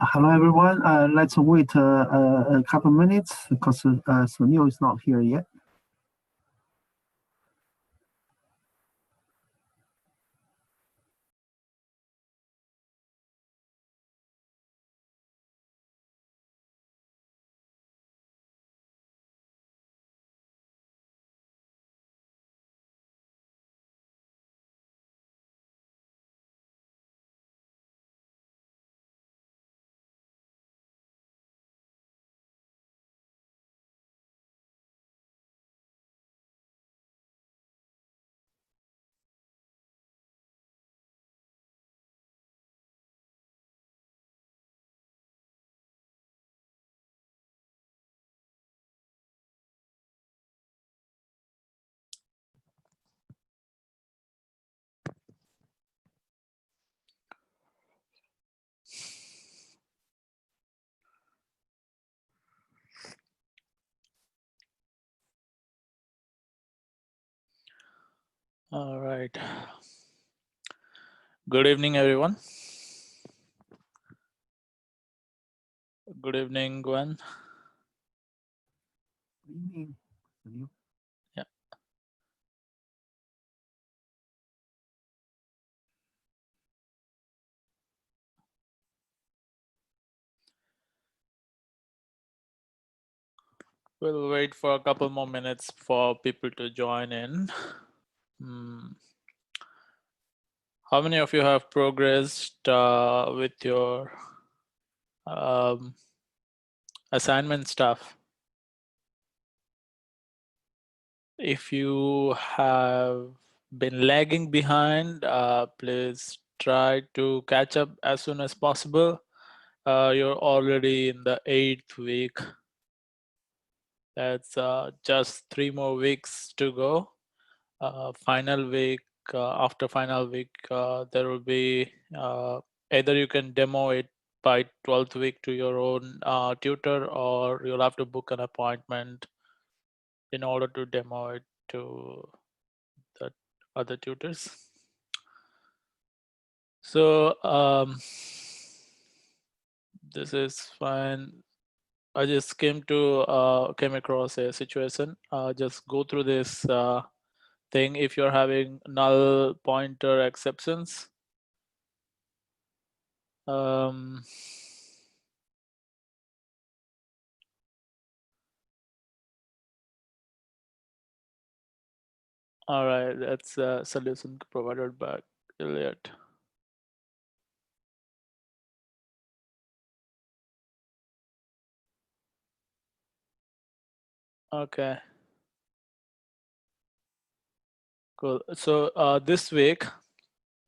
Hello, everyone. Let's wait a couple minutes because Sunil is not here yet. All right. Good evening, everyone. Good evening, Gwen. Good evening, Sunil. Yeah. We'll wait for a couple more minutes for people to join in. How many of you have progressed with your um, assignment stuff? If you have been lagging behind, please try to catch up as soon as possible. You're already in the 8th week. That's just 3 more weeks to go. Final week, after final week, there will be either you can demo it by 12th week to your own tutor, or you'll have to book an appointment in order to demo it to the other tutors. So this is fine. I just came across a situation. Just go through this thing. If you're having null pointer exceptions, um, all right, that's a solution provided by Elliot. Okay, cool. So this week,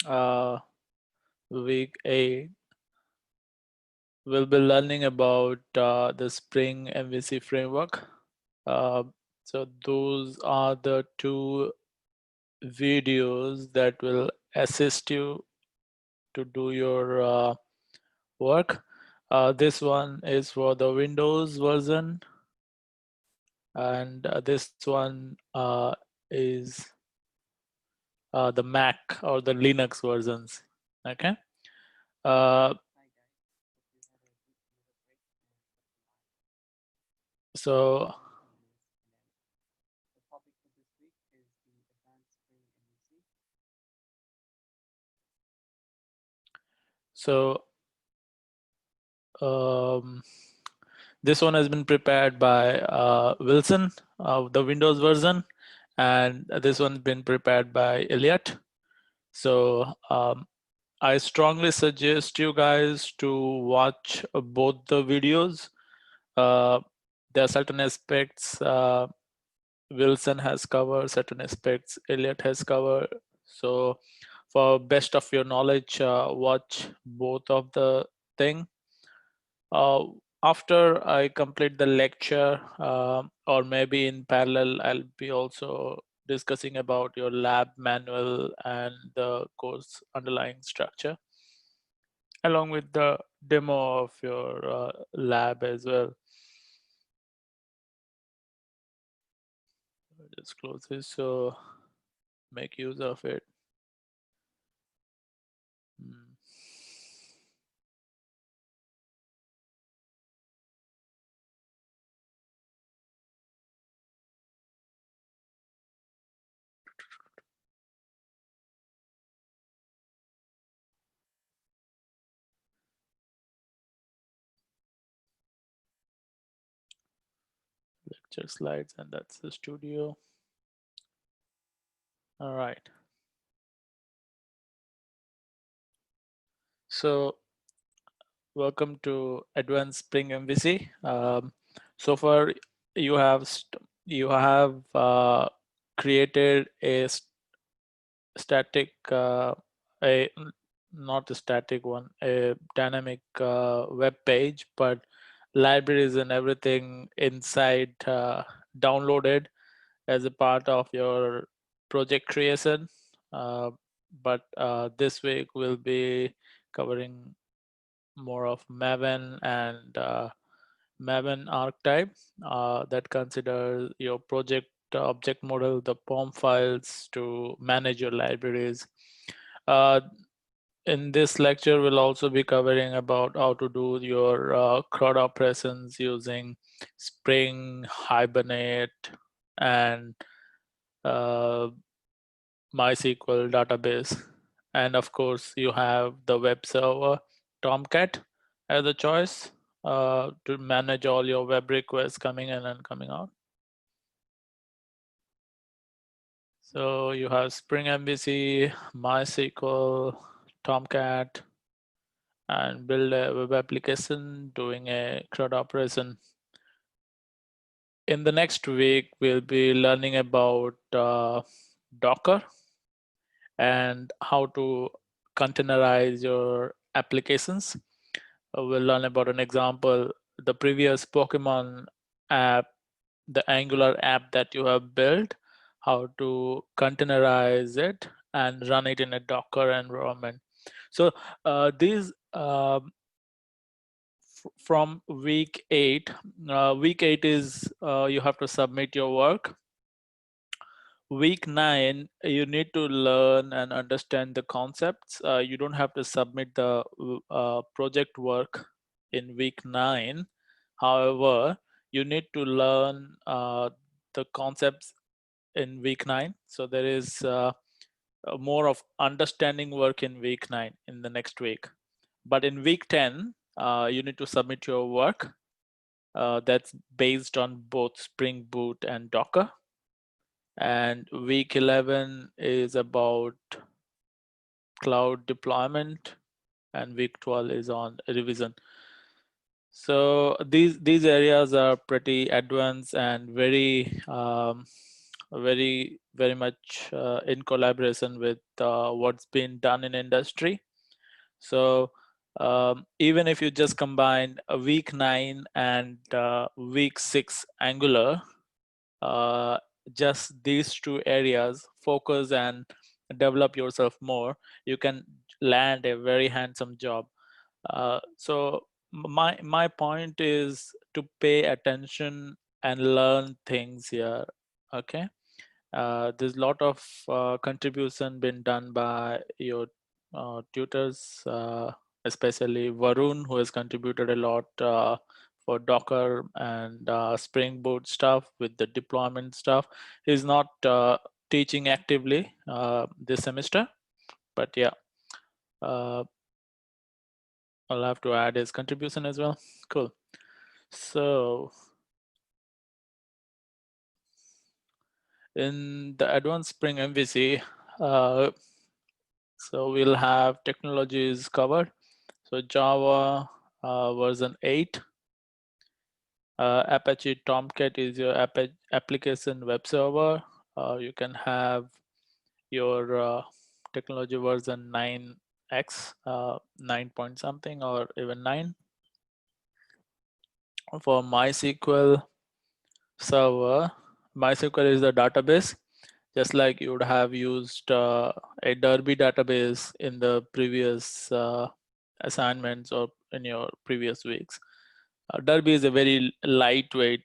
uh, week 8, we'll be learning about the Spring MVC framework. Uh, so those are the two videos that will assist you to do your work. This one is for the Windows version, and this one is the Mac or the Linux versions. Okay. So so um, this one has been prepared by Wilson, the Windows version, and this one's been prepared by Elliot. So I strongly suggest you guys to watch both the videos. There are certain aspects Wilson has covered, certain aspects Elliot has covered. So for best of your knowledge, watch both of the thing. Uh, After I complete the lecture, or maybe in parallel, I'll be also discussing about your lab manual and the course underlying structure, along with the demo of your lab as well. Just close this, so make use of it. Hmm. Lecture slides, and that's the studio. All right. So welcome to Advanced Spring MVC. So far, you have created a static, a not a static one, a dynamic web page, but libraries and everything inside downloaded as a part of your project creation. But this week we'll be covering more of Maven and Maven archetype that considers your project object model, the POM files to manage your libraries. In this lecture, we'll also be covering about how to do your CRUD operations using Spring, Hibernate, and MySQL database. And of course, you have the web server Tomcat as a choice to manage all your web requests coming in and coming out. So you have Spring MVC, MySQL, Tomcat, and build a web application doing a CRUD operation. In the next week, we'll be learning about Docker and how to containerize your applications. We'll learn about an example, the previous Pokemon app, the Angular app that you have built, how to containerize it and run it in a Docker environment. So these from week 8, week 8 is you have to submit your work. Week 9, you need to learn and understand the concepts. You don't have to submit the project work in week 9. However, you need to learn the concepts in week 9. So there is more of understanding work in week 9 in the next week. But in week 10, you need to submit your work that's based on both Spring Boot and Docker. And week 11 is about cloud deployment, and week 12 is on revision. So these areas are pretty advanced and very very much in collaboration with what's been done in industry. So even if you just combine a week 9 and week 6 Angular, just these two areas, focus and develop yourself more, you can land a very handsome job. So my point is to pay attention and learn things here. Okay, there's a lot of contribution been done by your tutors, especially Varun, who has contributed a lot for Docker and Spring Boot stuff with the deployment stuff. He's not teaching actively this semester, but yeah, I'll have to add his contribution as well. Cool. So in the advanced Spring MVC, so we'll have technologies covered. So Java version 8, Apache Tomcat is your application web server. You can have your technology version 9x, 9 point something, or even 9. For MySQL server, MySQL is the database, just like you would have used a Derby database in the previous assignments or in your previous weeks. Derby is a very lightweight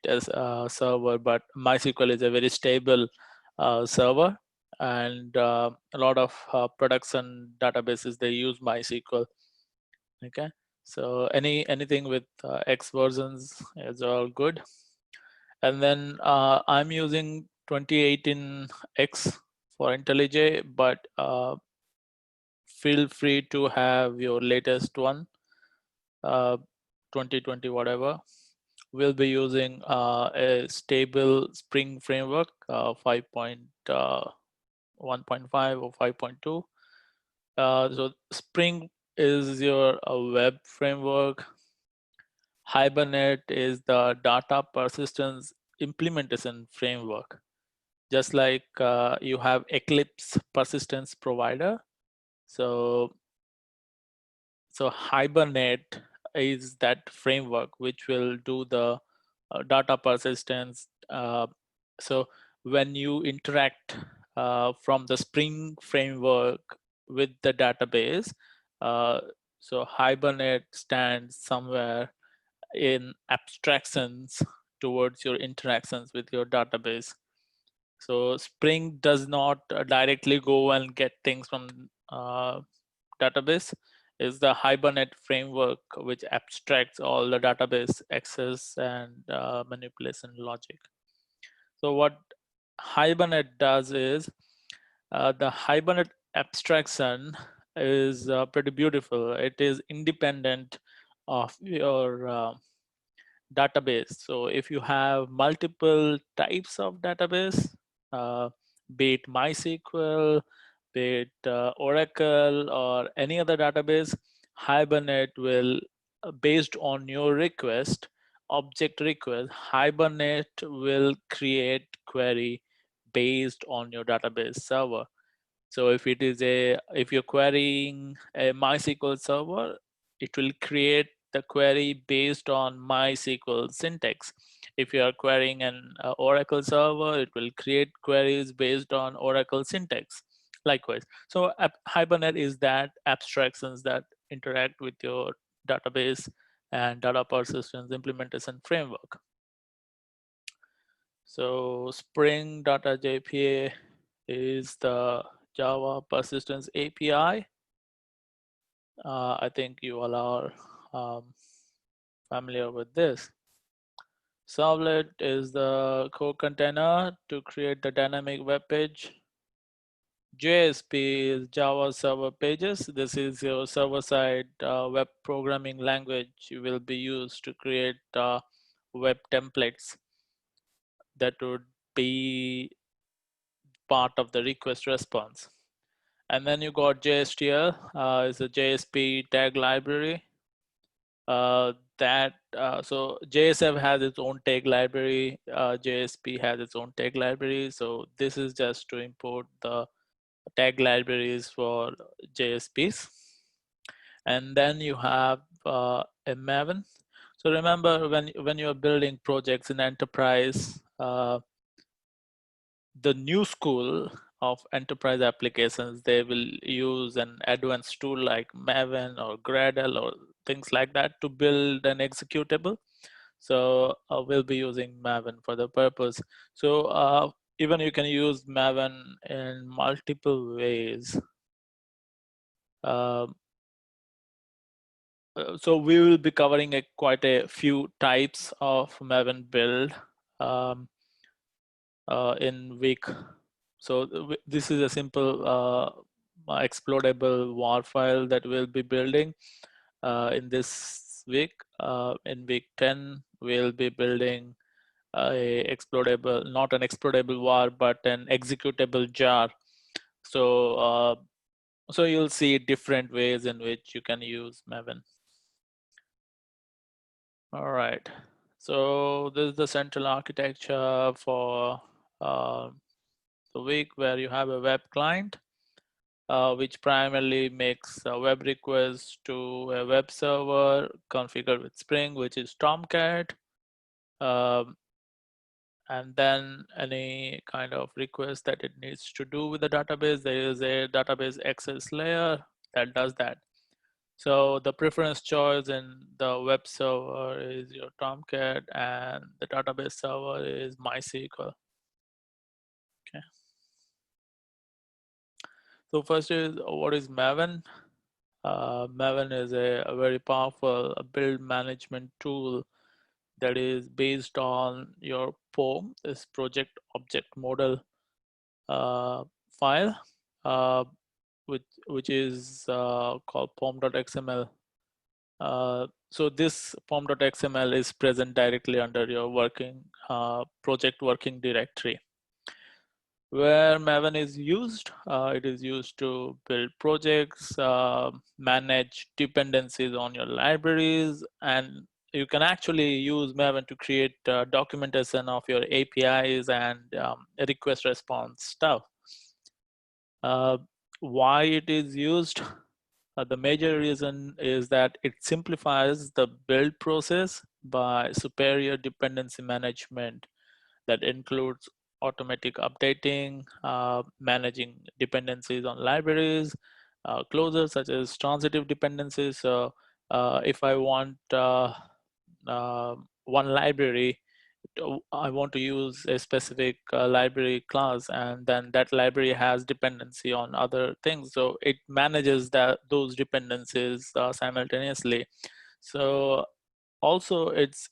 server, but MySQL is a very stable server, and a lot of production databases, they use MySQL. Okay, so anything with X versions is all good. And then I'm using 2018 X for IntelliJ, but feel free to have your latest one, 2020 whatever. We'll be using a stable Spring framework, 5.1.5 or 5.2. So Spring is your web framework. Hibernate is the data persistence implementation framework. Just like you have Eclipse persistence provider. So Hibernate is that framework which will do the data persistence. So when you interact from the Spring framework with the database, so Hibernate stands somewhere in abstractions towards your interactions with your database. So Spring does not directly go and get things from database. Is the Hibernate framework, which abstracts all the database access and manipulation logic. So what Hibernate does is the Hibernate abstraction is pretty beautiful. It is independent of your database. So if you have multiple types of database, uh, be it MySQL, be it Oracle or any other database, Hibernate will, based on your request, object request, Hibernate will create query based on your database server. So if you're querying a MySQL server, it will create the query based on MySQL syntax. If you are querying an Oracle server, it will create queries based on Oracle syntax. Likewise, so Hibernate is that abstractions that interact with your database and data persistence implementation framework. So Spring Data JPA is the Java Persistence API. I think you all are familiar with this. Servlet is the core container to create the dynamic web page. JSP is Java Server Pages. This is your server-side web programming language you will be used to create web templates that would be part of the request response. And then you got JSTL, is a JSP tag library. So JSF has its own tag library, JSP has its own tag library. So this is just to import the tag libraries for JSPs. And then you have a Maven. So remember, when you're building projects in enterprise, the new school of enterprise applications, they will use an advanced tool like Maven or Gradle or things like that to build an executable. So we'll be using Maven for the purpose. So even you can use Maven in multiple ways. So we will be covering quite a few types of Maven build in week. So this is a simple explodable war file that we'll be building in this week. In week 10, we'll be building a explodable, not an explodable war, but an executable jar. So you'll see different ways in which you can use Maven. All right. So this is the central architecture for the week, where you have a web client, which primarily makes a web request to a web server configured with Spring, which is Tomcat. And then any kind of request that it needs to do with the database, there is a database access layer that does that. So the preference choice in the web server is your Tomcat, and the database server is MySQL. Okay. So first is, what is Maven? Maven is a very powerful build management tool that is based on your POM, this project object model file, which is called pom.xml. So this pom.xml is present directly under your working project working directory. Where Maven is used, it is used to build projects, manage dependencies on your libraries, and you can actually use Maven to create documentation of your APIs and request response stuff. Why it is used? The major reason is that it simplifies the build process by superior dependency management that includes automatic updating, managing dependencies on libraries, closures such as transitive dependencies. So if I want one library I want to use a specific library class, and then that library has dependency on other things. So it manages those dependencies simultaneously. So also its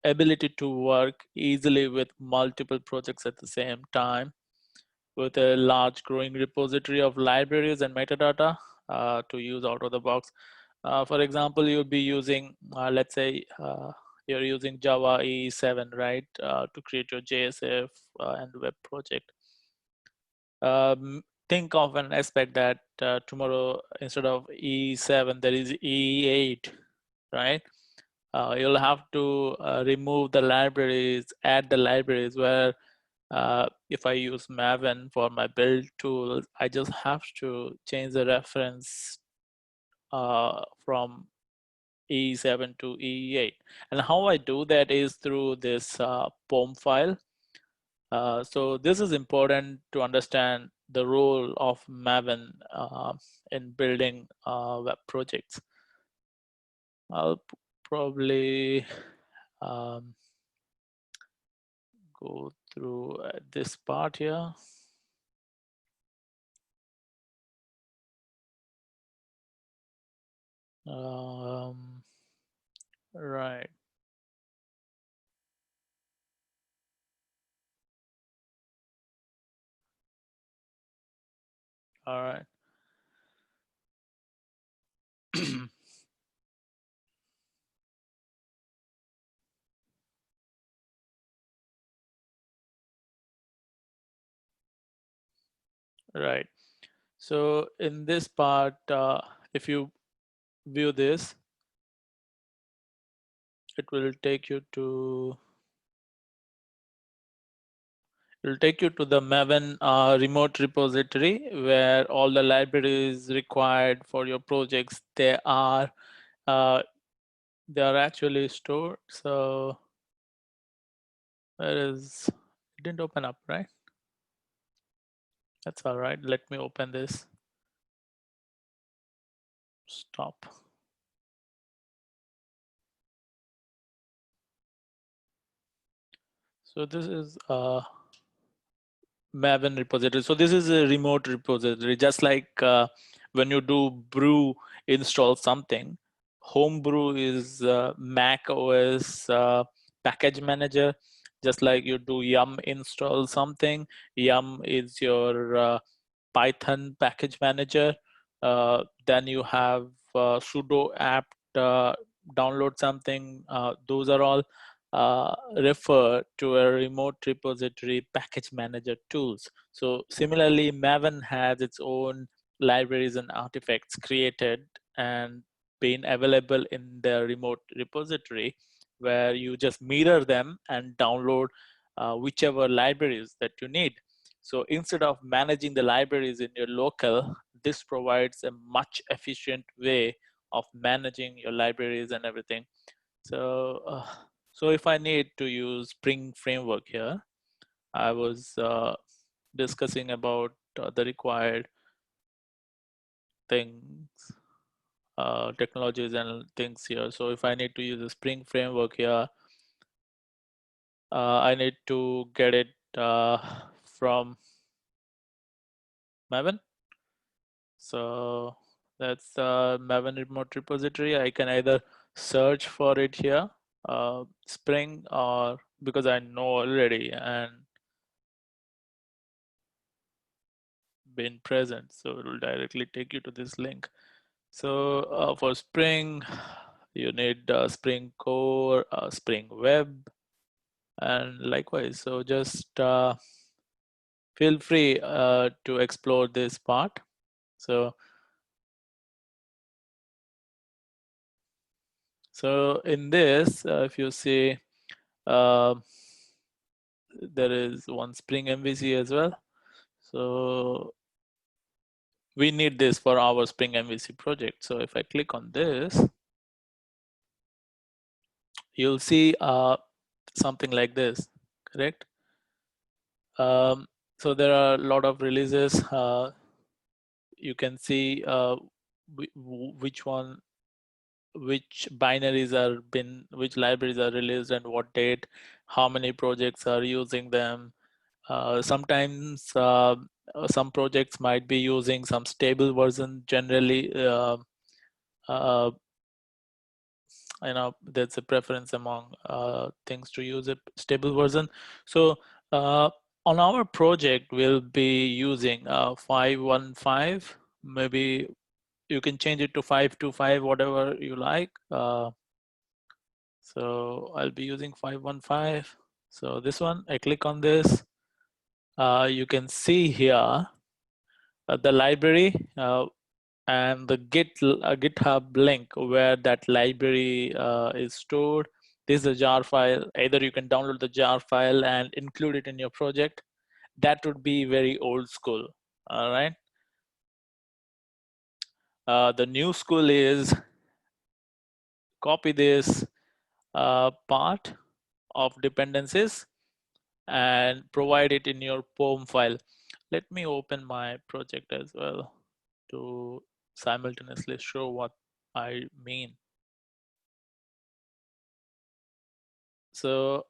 ability to work easily with multiple projects at the same time, with a large growing repository of libraries and metadata to use out of the box. For example, you'll be using, let's say, you're using Java E7, right, to create your JSF and web project. Think of an aspect that tomorrow, instead of E7, there is E8, right? You'll have to remove the libraries, add the libraries where if I use Maven for my build tool, I just have to change the reference from E7 to E8. And how I do that is through this POM file. So this is important to understand the role of Maven in building web projects. I'll probably go through this part here. Right. All right. Right. So in this part, if you view this, it will take you to the Maven remote repository where all the libraries required for your projects uh, they are actually stored. So it didn't open up, right? That's all right. Let me open this. Stop. So this is Maven repository. So this is a remote repository, just like when you do brew install something. Homebrew is Mac OS package manager, just like you do yum install something. Yum is your Python package manager. Then you have sudo apt download something. Those are all refer to a remote repository package manager tools. So similarly, Maven has its own libraries and artifacts created and been available in the remote repository, where you just mirror them and download whichever libraries that you need. So instead of managing the libraries in your local, this provides a much efficient way of managing your libraries and everything. So, so if I need to use Spring framework here, I was discussing about the required things, technologies and things here. So if I need to use a Spring framework here, I need to get it from Maven. So that's the Maven remote repository. I can either search for it here, Spring, or because I know already and been present, so it will directly take you to this link. So for Spring, you need Spring Core, Spring Web, and likewise. So just feel free to explore this part. So in this, if you see, there is one Spring MVC as well. So we need this for our Spring MVC project. So if I click on this, you'll see something like this, correct? So there are a lot of releases. You can see which one which which libraries are released and what date, how many projects are using them. Sometimes some projects might be using some stable version. Generally, uh, there's a preference among things to use a stable version. So on our project, we'll be using 5.15. Maybe you can change it to 5.25, whatever you like. So I'll be using 5.15. So this one, I click on this. You can see here the library and the GitHub link where that library is stored. This is a jar file. Either you can download the jar file and include it in your project. That would be very old school. All right. The new school is copy this part of dependencies and provide it in your POM file. Let me open my project as well to simultaneously show what I mean. So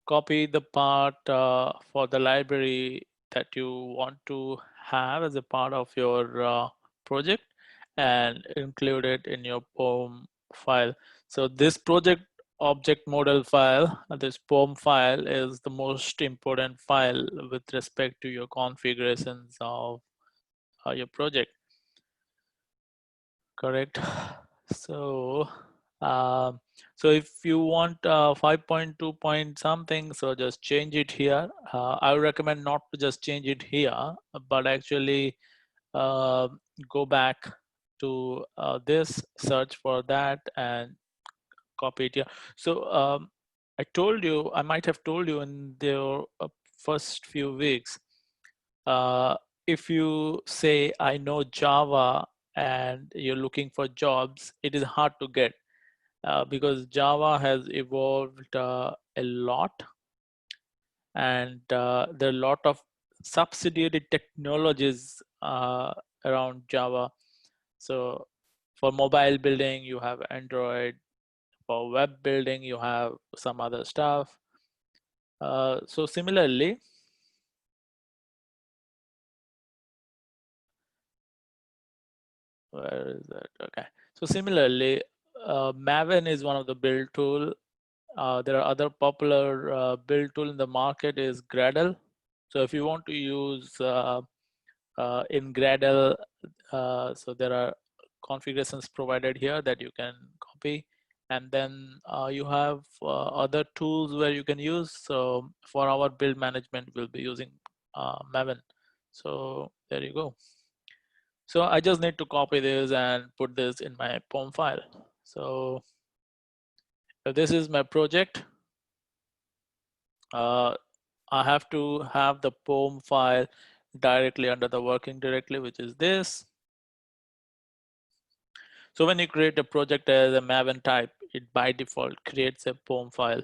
copy the part for the library that you want to have as a part of your project and include it in your POM file. So this project object model file, this POM file, is the most important file with respect to your configurations of your project. Correct. So so if you want 5.2 point something, so just change it here. I would recommend not to just change it here, but actually uh, go back to this, search for that and copy it here. So I might have told you in the first few weeks, uh, if you say I know Java and you're looking for jobs, it is hard to get because Java has evolved a lot, and there are a lot of subsidiary technologies around Java. So for mobile building, you have Android. For web building, you have some other stuff. So similarly, where is that? Okay. So similarly, Maven is one of the build tool. There are other popular build tool in the market is Gradle. So if you want to use in Gradle, so there are configurations provided here that you can copy. And then you have other tools where you can use. So for our build management, we'll be using Maven. So there you go. So I just need to copy this and put this in my POM file. So this is my project. I have to have the POM file directly under the working directory, which is this. So when you create a project as a Maven type, it by default creates a POM file.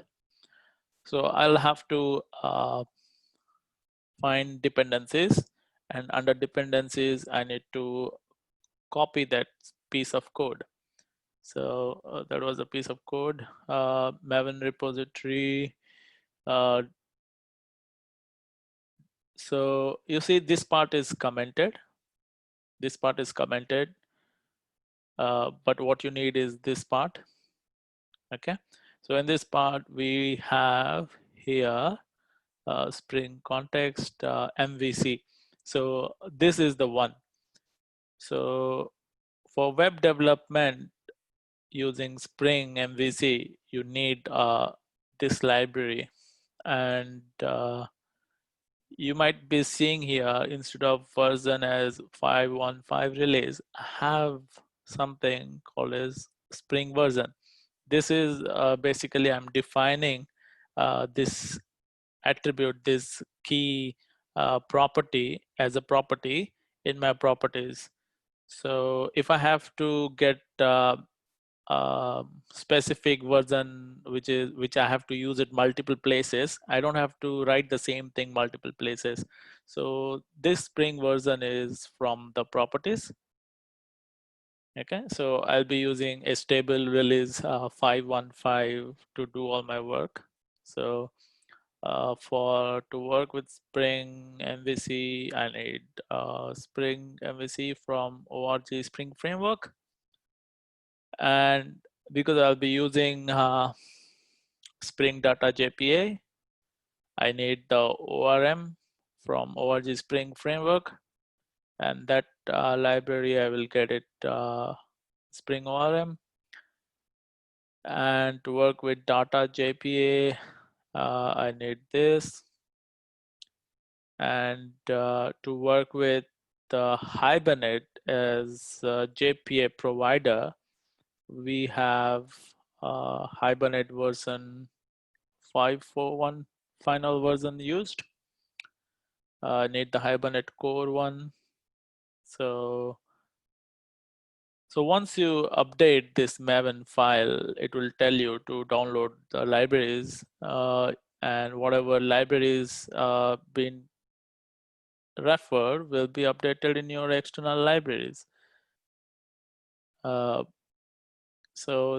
So I'll have to find dependencies, and under dependencies, I need to copy that piece of code. So that was a piece of code, Maven repository. So you see this part is commented. This part is commented, but what you need is this part. Okay, so in this part we have here Spring context MVC. So this is the one. So for web development using Spring MVC, you need this library, and you might be seeing here, instead of version as 5.15 release, have something called as Spring version. This is basically I'm defining this attribute, this key property as a property in my properties. So if I have to get specific version which I have to use it multiple places, I don't have to write the same thing multiple places. So this Spring version is from the properties. Okay, so I'll be using a stable release 515 to do all my work. So for to work with Spring MVC, I need Spring MVC from ORG Spring Framework. And because I'll be using Spring Data JPA, I need the ORM from ORG Spring Framework. And that library, I will get it Spring ORM. And to work with data JPA, I need this. And to work with the Hibernate as JPA provider, we have Hibernate version 541 final version used. I need the Hibernate core one. So once you update this Maven file, it will tell you to download the libraries and whatever libraries been referred will be updated in your external libraries. So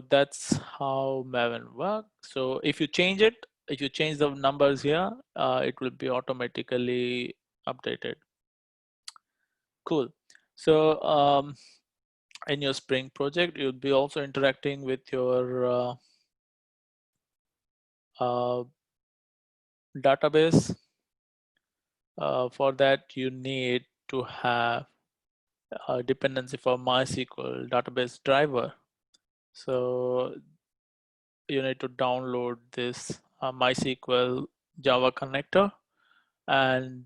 that's how Maven works. So if you change it, if you change the numbers here, it will be automatically updated. Cool. So in your Spring project, you'll be also interacting with your database. For that, you need to have a dependency for MySQL database driver. So you need to download this MySQL Java connector and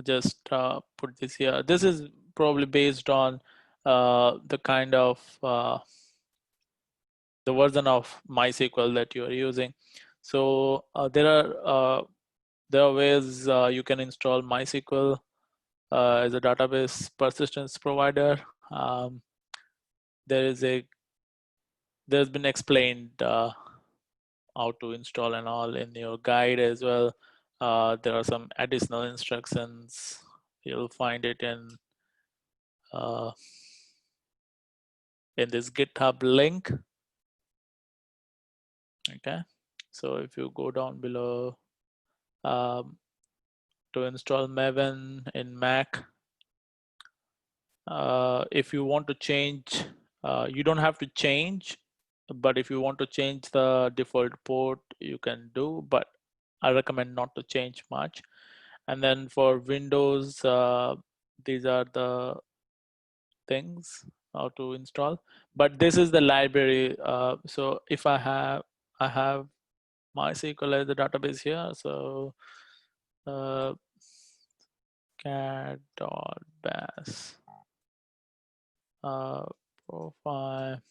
just put this here. This is probably based on the kind of the version of MySQL that you are using. So there are ways you can install MySQL as a database persistence provider. There's been explained how to install and all in your guide as well. There are some additional instructions. You'll find it in this GitHub link. Okay, so if you go down below to install Maven in Mac, if you want to change, you don't have to change, but if you want to change the default port, you can do, but I recommend not to change much. And then for Windows, these are the things how to install, but this is the library. So if I have MySQL as the database here, so cat.bash profile.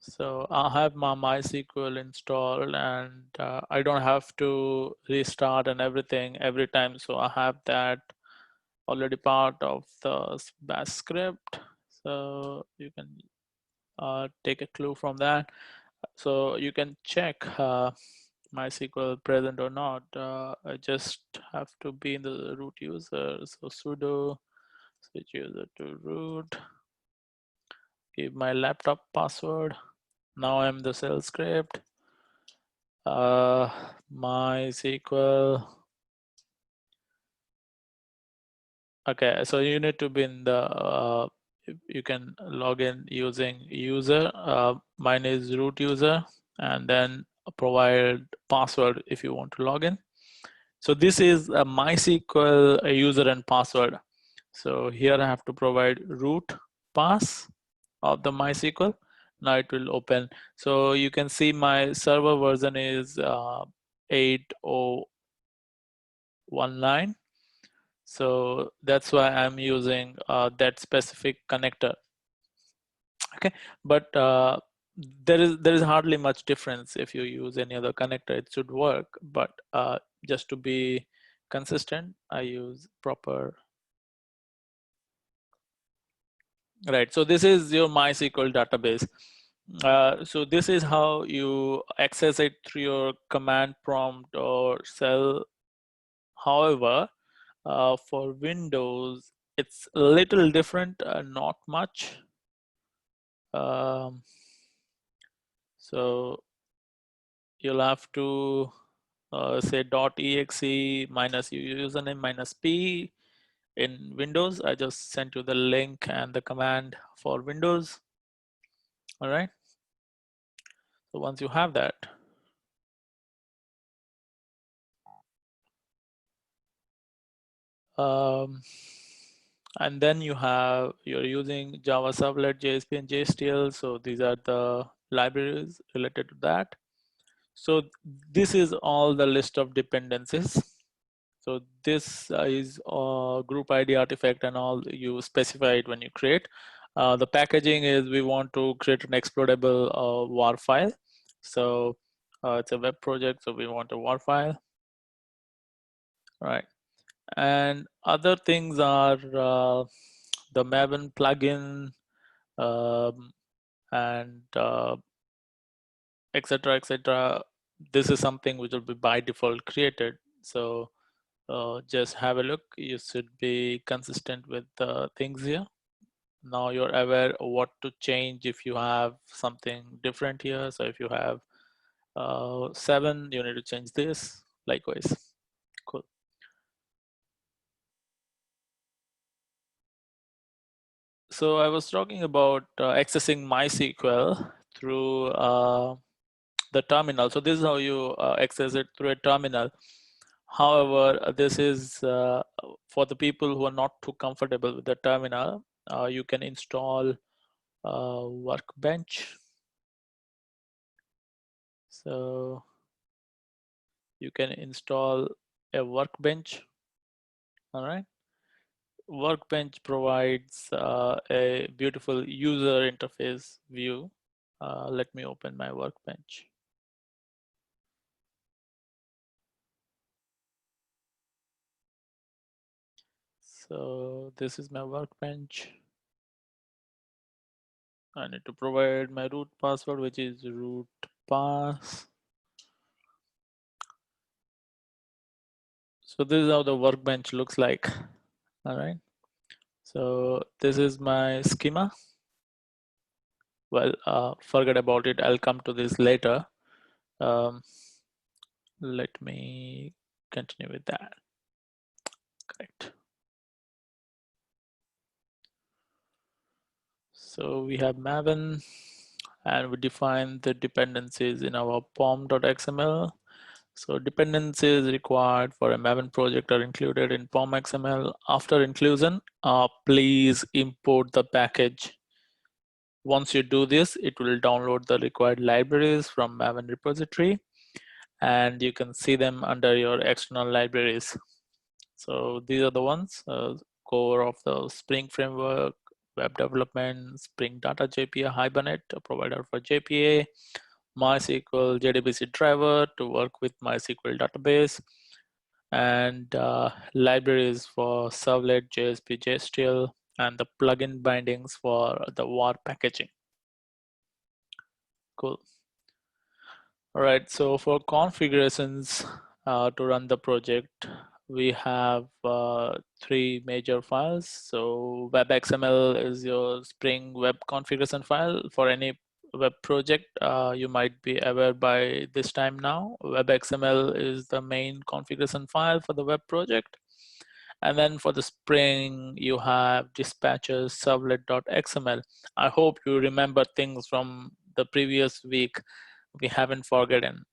So I have my MySQL installed, and I don't have to restart and everything every time. So I have that already part of the bash script. So you can take a clue from that. So you can check MySQL present or not. I just have to be in the root user. So sudo switch user to root. Give my laptop password. Now I'm the shell script. MySQL. Okay, so you need to be in the. You can log in using user. Mine is root user, and then provide password if you want to log in. So this is a MySQL user and password. So here I have to provide root pass of the MySQL. Now it will open. So you can see my server version is 8019. So that's why I'm using that specific connector. Okay, but there is hardly much difference if you use any other connector. It should work, but just to be consistent, I use proper. Right, so this is your MySQL database. So this is how you access it through your command prompt or shell. However, for Windows, it's a little different, not much. So you'll have to say .exe minus username minus p in Windows. I just sent you the link and the command for Windows. All right. So once you have that, and then you're using Java Servlet, JSP, and JSTL. So these are the libraries related to that. So this is all the list of dependencies. So this is group ID artifact and all you specify it when you create. The packaging is we want to create an explodable WAR file. So it's a web project, so we want a WAR file. All right. And other things are the Maven plugin and etc. etc. This is something which will be by default created. So just have a look. You should be consistent with the things here. Now you're aware of what to change if you have something different here. So if you have 7, you need to change this. Likewise. Cool. So I was talking about accessing MySQL through the terminal. So this is how you access it through a terminal. However, this is for the people who are not too comfortable with the terminal. You can install Workbench. So you can install a Workbench. All right. Workbench provides a beautiful user interface view. Let me open my Workbench. So this is my Workbench. I need to provide my root password, which is root pass. So this is how the Workbench looks like. All right. So this is my schema. Well, forget about it. I'll come to this later. Let me continue with that. Correct. So we have Maven, and we define the dependencies in our pom.xml. So dependencies required for a Maven project are included in pom.xml. After inclusion, please import the package. Once you do this, it will download the required libraries from Maven repository, and you can see them under your external libraries. So these are the ones, core of the Spring framework, web development, Spring Data JPA, Hibernate, a provider for JPA, MySQL JDBC driver to work with MySQL database, and libraries for Servlet, JSP, JSTL, and the plugin bindings for the WAR packaging. Cool. All right, so for configurations to run the project, we have 3 major files. So web.xml is your Spring web configuration file for any web project. You might be aware by this time now, web.xml is the main configuration file for the web project. And then for the Spring, you have dispatches servlet.xml. I hope you remember things from the previous week. We haven't forgotten,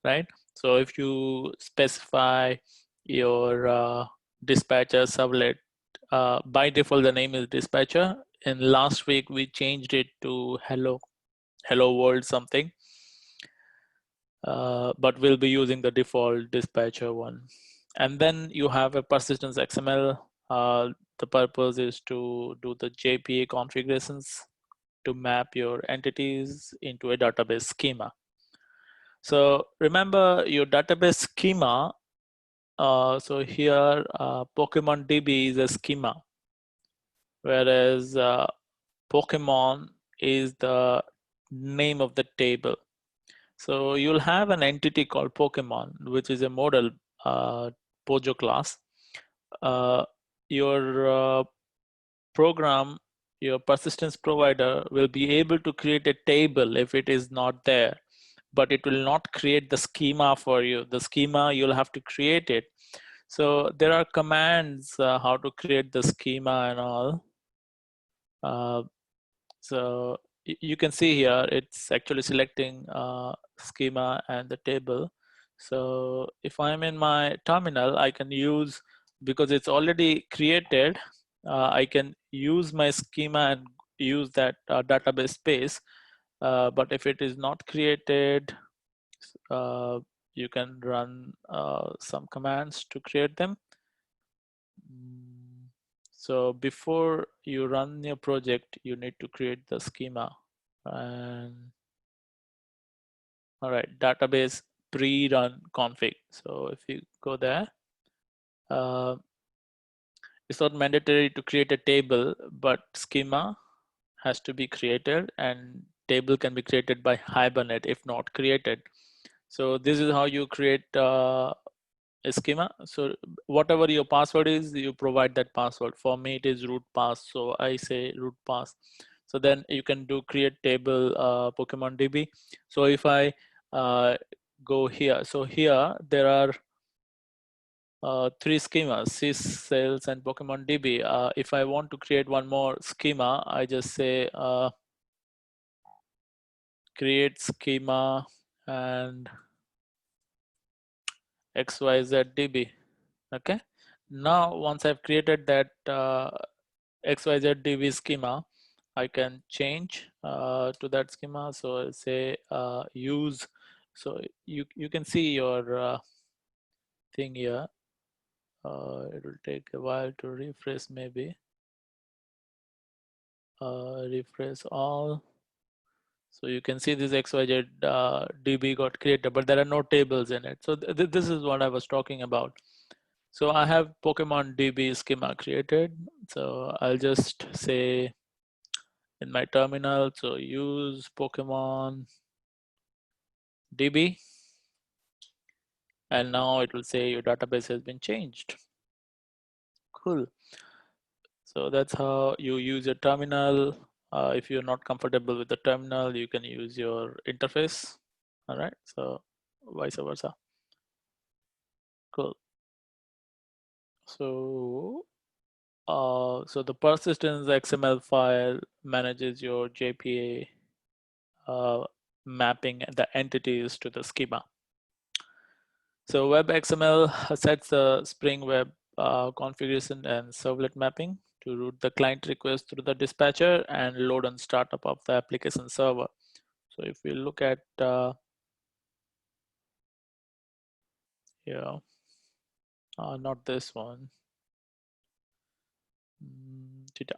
right? So if you specify your dispatcher servlet, by default the name is dispatcher. In last week we changed it to hello world something, but we'll be using the default dispatcher one. And then you have a persistence XML. The purpose is to do the JPA configurations to map your entities into a database schema. So remember your database schema. So here Pokemon DB is a schema, whereas Pokemon is the name of the table. So you'll have an entity called Pokemon, which is a model Pojo class. your program, your persistence provider will be able to create a table if it is not there, but it will not create the schema for you. The schema, you'll have to create it. So there are commands how to create the schema and all. So you can see here, it's actually selecting schema and the table. So if I'm in my terminal, I can use, because it's already created, I can use my schema and use that database space. But if it is not created, uh, you can run some commands to create them. So before you run your project, you need to create the schema. And all right, database pre-run config. So if you go there, it's not mandatory to create a table, but schema has to be created, and table can be created by Hibernate if not created. So this is how you create a schema. So whatever your password is, you provide that password. For me, it is root pass, so I say root pass. So then you can do create table Pokemon DB. So if I go here, so here there are three schemas: sys, sales, and Pokemon DB. If I want to create one more schema, I just say create schema and XYZ DB. Okay. Now, once I've created that XYZ DB schema, I can change to that schema. So I'll say use. So you can see your thing here. It will take a while to refresh, maybe. Refresh all. So you can see this XYZ DB got created, but there are no tables in it. So this is what I was talking about. So I have Pokemon DB schema created. So I'll just say in my terminal, so use Pokemon DB. And now it will say your database has been changed. Cool. So that's how you use your terminal. If you're not comfortable with the terminal, you can use your interface. All right, so vice versa. Cool. So, so the persistence XML file manages your JPA mapping the entities to the schema. So web XML sets the Spring Web configuration and servlet mapping to route the client request through the dispatcher and load and startup of the application server. So if we look at here, not this one. Data.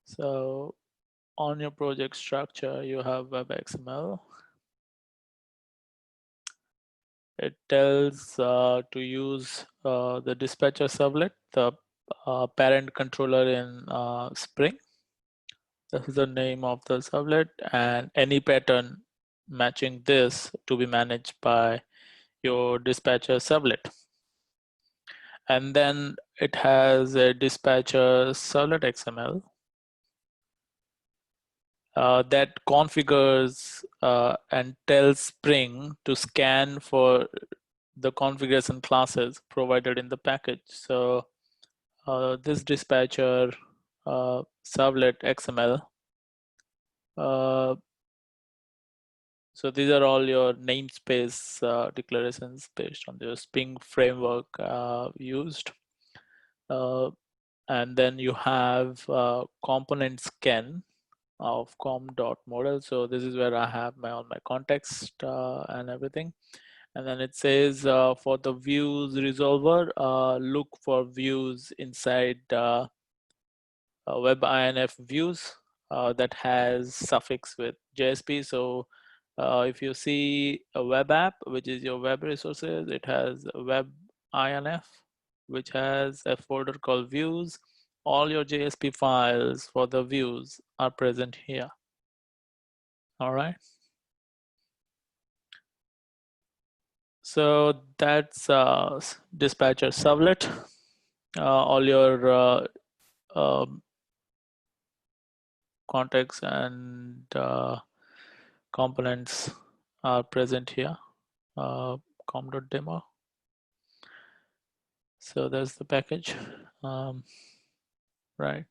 So on your project structure, you have web XML. It tells to use the dispatcher servlet, the parent controller in Spring. This is the name of the servlet, and any pattern matching this to be managed by your dispatcher servlet. And then it has a dispatcher servlet XML that configures and tells Spring to scan for the configuration classes provided in the package. So this dispatcher servlet XML, so these are all your namespace declarations based on the Spring framework used. And then you have component scan of com.model. So this is where I have all my context and everything. And then it says for the views resolver, look for views inside web INF views that has suffix with JSP. So if you see a web app, which is your web resources, it has a web INF, which has a folder called views. All your JSP files for the views are present here. All right. So that's dispatcher servlet. All your um, context and components are present here. Com.demo. So there's the package. Right.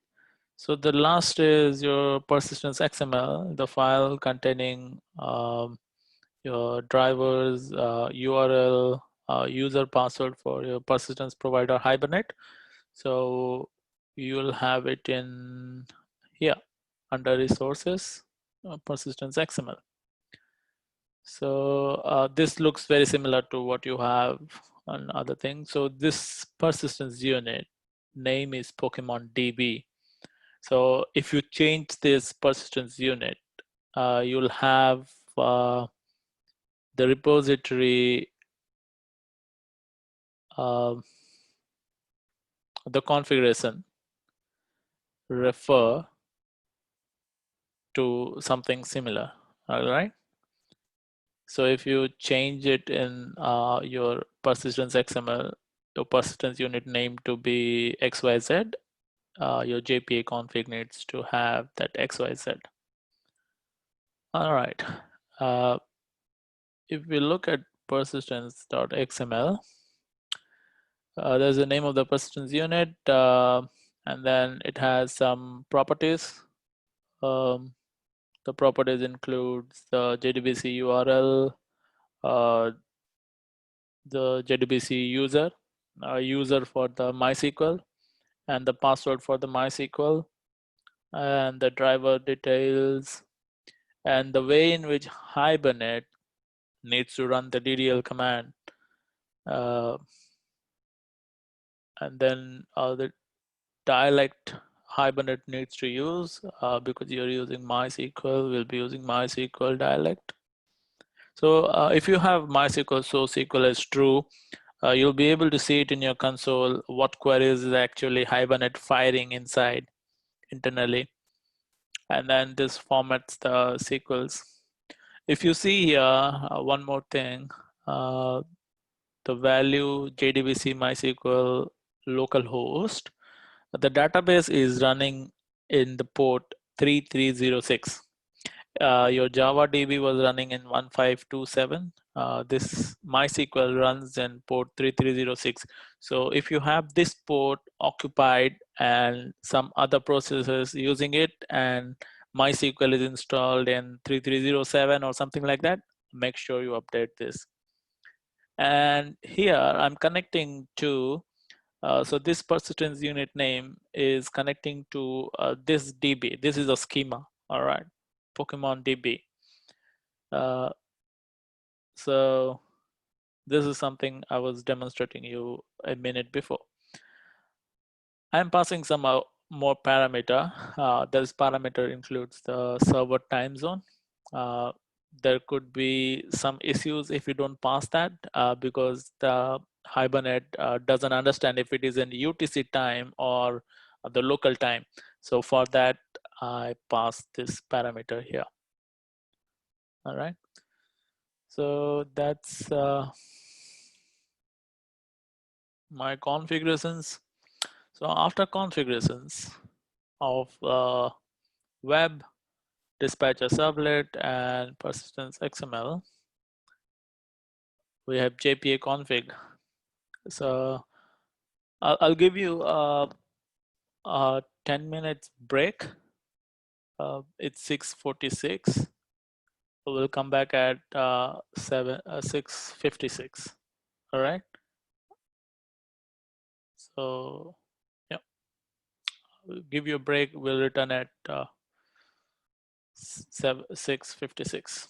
So the last is your persistence XML, the file containing your drivers, URL, user password for your persistence provider Hibernate. So you'll have it in here under resources, persistence XML. So this looks very similar to what you have on other things. So this persistence unit name is Pokemon DB. So if you change this persistence unit, you'll have the repository, the configuration refer to something similar. All right. So if you change it in your persistence XML, your persistence unit name to be XYZ, your JPA config needs to have that XYZ. All right. If we look at persistence.xml, there's the name of the persistence unit, and then it has some properties. The properties includes the JDBC URL, the JDBC user, user for the MySQL, and the password for the MySQL, and the driver details, and the way in which Hibernate needs to run the DDL command, and then the dialect Hibernate needs to use, because you're using MySQL, we'll be using MySQL dialect. So if you have MySQL source SQL as true, you'll be able to see it in your console what queries is actually Hibernate firing inside internally. And then this formats the SQLs. If you see here, one more thing, the value JDBC MySQL localhost, the database is running in the port 3306. Your Java DB was running in 1527. This MySQL runs in port 3306. So if you have this port occupied and some other processes using it and MySQL is installed in 3307 or something like that, make sure you update this. And here I'm connecting to, so this persistence unit name is connecting to this DB. This is a schema, all right, Pokemon DB. So this is something I was demonstrating you a minute before. I'm passing some more parameter. This parameter includes the server time zone. There could be some issues if you don't pass that because the Hibernate doesn't understand if it is in UTC time or the local time. So for that, I pass this parameter here. All right. So that's my configurations. So after configurations of web, dispatcher servlet, and persistence XML, we have JPA config. So I'll give you a 10 minutes break. It's 6:46. We'll come back at 6:56. All right. So yeah, we'll give you a break. We'll return at 6:56.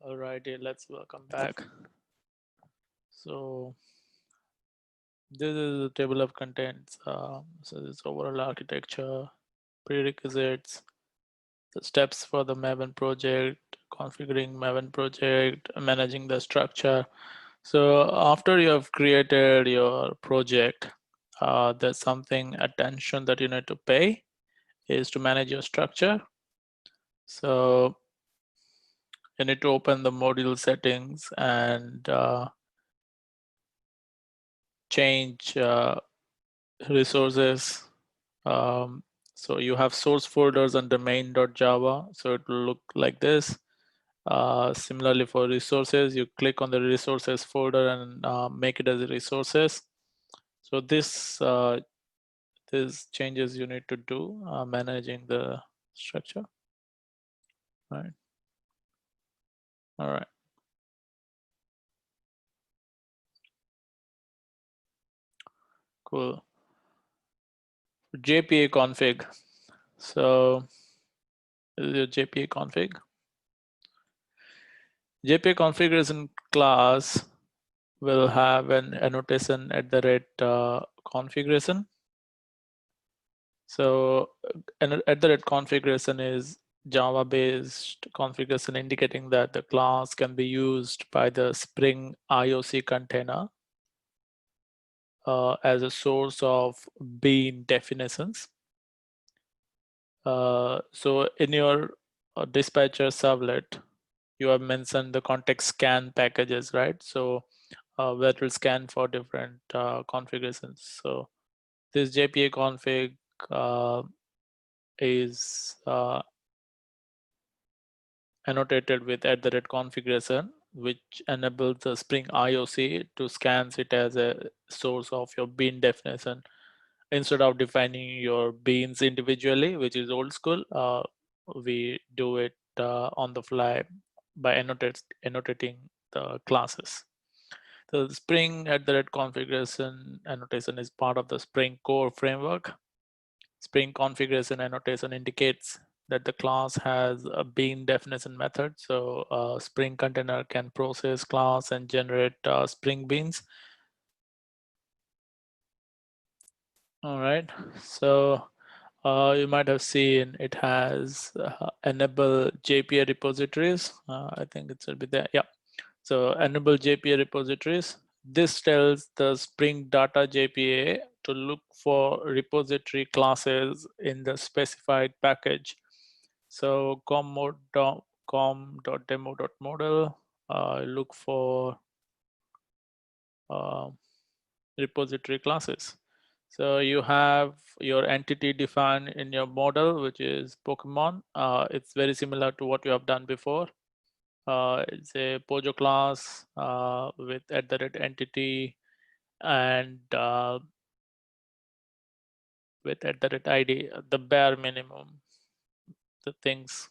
Alrighty, let's welcome back. So this is the table of contents. So this overall architecture, prerequisites, the steps for the Maven project, configuring Maven project, managing the structure. So after you have created your project, there's something attention that you need to pay is to manage your structure. So you need to open the module settings and change resources. So you have source folders under main.java. So it will look like this. Similarly for resources, you click on the resources folder and make it as resources. So these changes you need to do managing the structure. Right. All right. Cool. JPA config. So this is your JPA config. JPA configuration class will have an annotation at the rate configuration. So at the rate configuration is Java based configuration indicating that the class can be used by the Spring IOC container as a source of bean definitions. So in your dispatcher servlet, you have mentioned the context scan packages, right? So where it will scan for different configurations. So this JPA config is annotated with at the rate configuration, which enables the Spring IOC to scan it as a source of your bean definition. Instead of defining your beans individually, which is old school, we do it on the fly by annotating the classes. The Spring at the rate configuration annotation is part of the Spring core framework. Spring configuration annotation indicates that the class has a bean definition method. So Spring container can process class and generate Spring beans. All right. So you might have seen it has enable JPA repositories. I think it should be there. Yeah. So enable JPA repositories. This tells the Spring Data JPA to look for repository classes in the specified package. So com.demo.model, look for repository classes. So you have your entity defined in your model, which is Pokemon. It's very similar to what you have done before. It's a Pojo class with @entity and with @ID, the bare minimum, the things.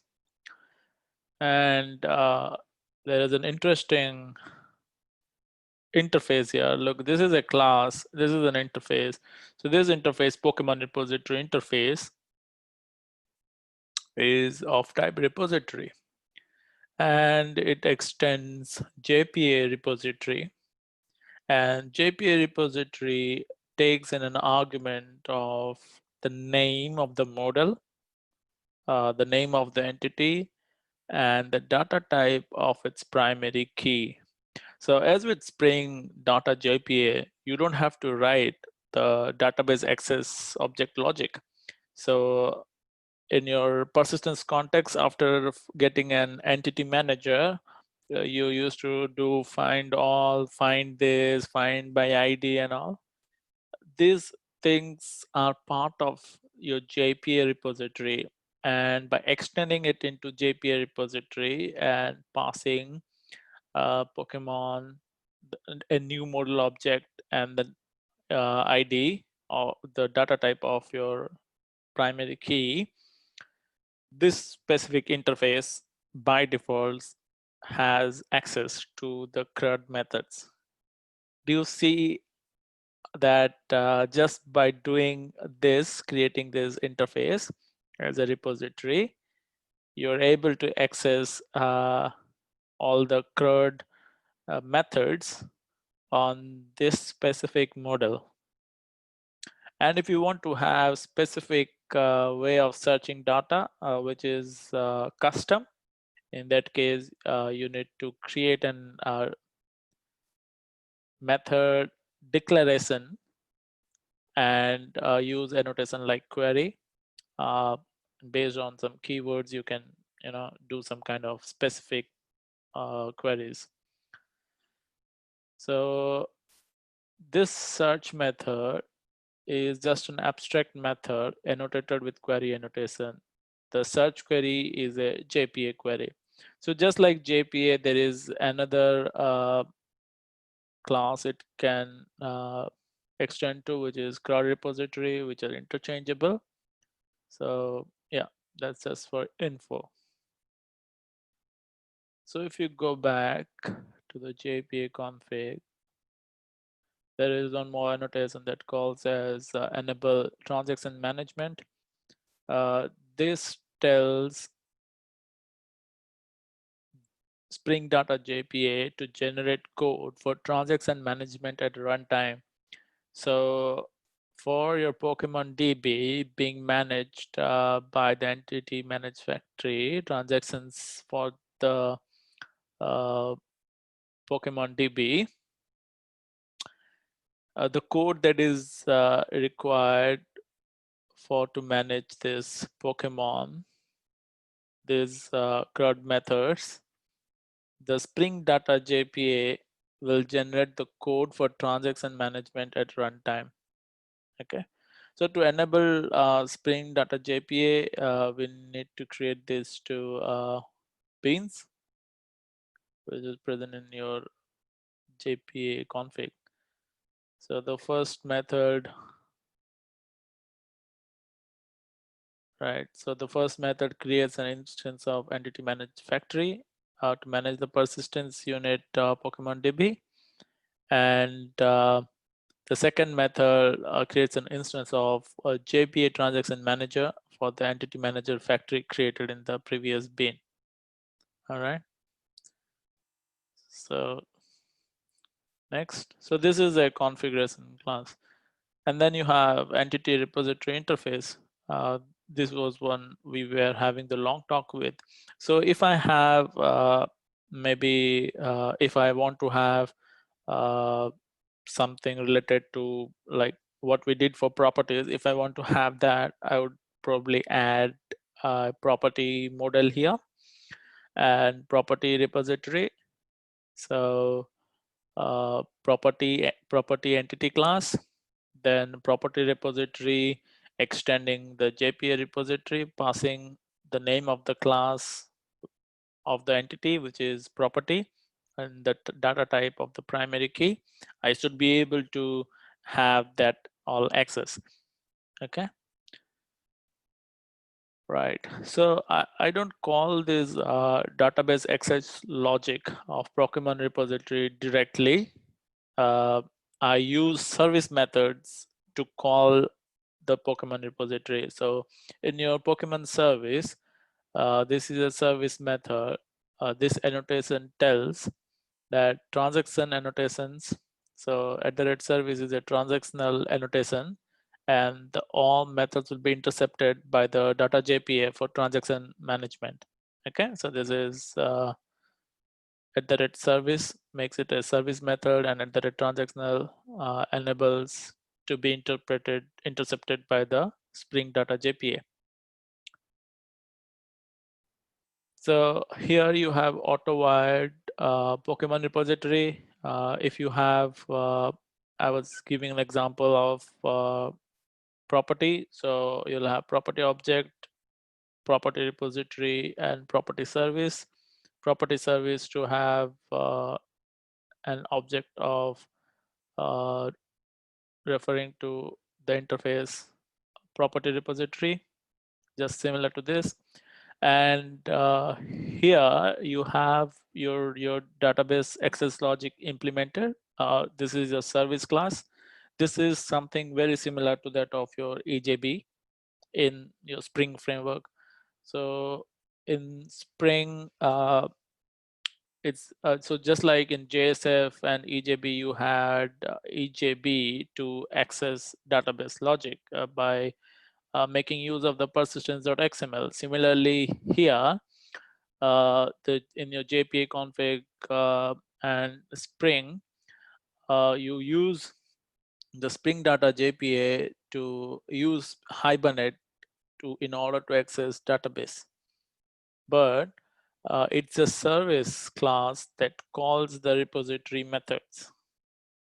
And there is an interesting interface here. Look, this is a class, this is an interface. So this interface, Pokemon repository interface, is of type repository. And it extends JPA repository. And JPA repository takes in an argument of the name of the model, the name of the entity, and the data type of its primary key. So as with Spring Data JPA, you don't have to write the database access object logic. So in your persistence context, after getting an entity manager, you used to do find all, find this, find by ID and all. These things are part of your JPA repository. And by extending it into JPA repository and passing Pokemon, a new model object, and the ID or the data type of your primary key, this specific interface by default has access to the CRUD methods. Do you see that just by doing this, creating this interface as a repository, you're able to access all the CRUD methods on this specific model. And if you want to have specific way of searching data, which is custom, in that case, you need to create an method declaration and use annotation like query. Based on some keywords, you can do some kind of specific queries. So this search method is just an abstract method annotated with query annotation. The search query is a JPA query. So just like JPA, there is another class it can extend to, which is CRUD repository, which are interchangeable. So yeah, that's just for info. So if you go back to the JPA config, there is one more annotation that calls as enable transaction management. This tells Spring Data JPA to generate code for transaction management at runtime. So for your Pokemon DB being managed by the entity managed factory, transactions for the Pokemon DB, the code that is required for to manage this Pokemon, these CRUD methods, the Spring Data JPA will generate the code for transaction management at runtime. Okay, so to enable Spring Data JPA, we need to create these two beans, which is present in your JPA config. So the first method, right? So the first method creates an instance of entity managed factory to manage the persistence unit Pokemon DB, and the second method creates an instance of a JPA transaction manager for the entity manager factory created in the previous bin. All right. So next, so this is a configuration class, and then you have entity repository interface. This was one we were having the long talk with. So if I have maybe if I want to have something related to like what we did for properties, if I want to have that, I would probably add a property model here and property repository. So property entity class, then property repository extending the JPA repository, passing the name of the class of the entity, which is property, and the data type of the primary key. I should be able to have that all access. Okay. Right. So I don't call this database access logic of Pokemon repository directly. I use service methods to call the Pokemon repository. So in your Pokemon service, this is a service method. This annotation tells that transaction annotations. So @service is a transactional annotation, and all methods will be intercepted by the data JPA for transaction management. Okay, so this is @service makes it a service method, and @transactional enables to be intercepted by the Spring Data JPA. So here you have auto-wired Pokemon repository. If you have, I was giving an example of property. So you'll have property object, property repository, and property service. Property service to have an object of referring to the interface property repository, just similar to this. And here you have your database access logic implemented. This is a service class. This is something very similar to that of your EJB in your Spring framework. So in Spring, it's so just like in JSF and EJB, you had EJB to access database logic by making use of the persistence.xml. Similarly, here, in your JPA config and Spring, you use the Spring Data JPA to use Hibernate in order to access database. But it's a service class that calls the repository methods.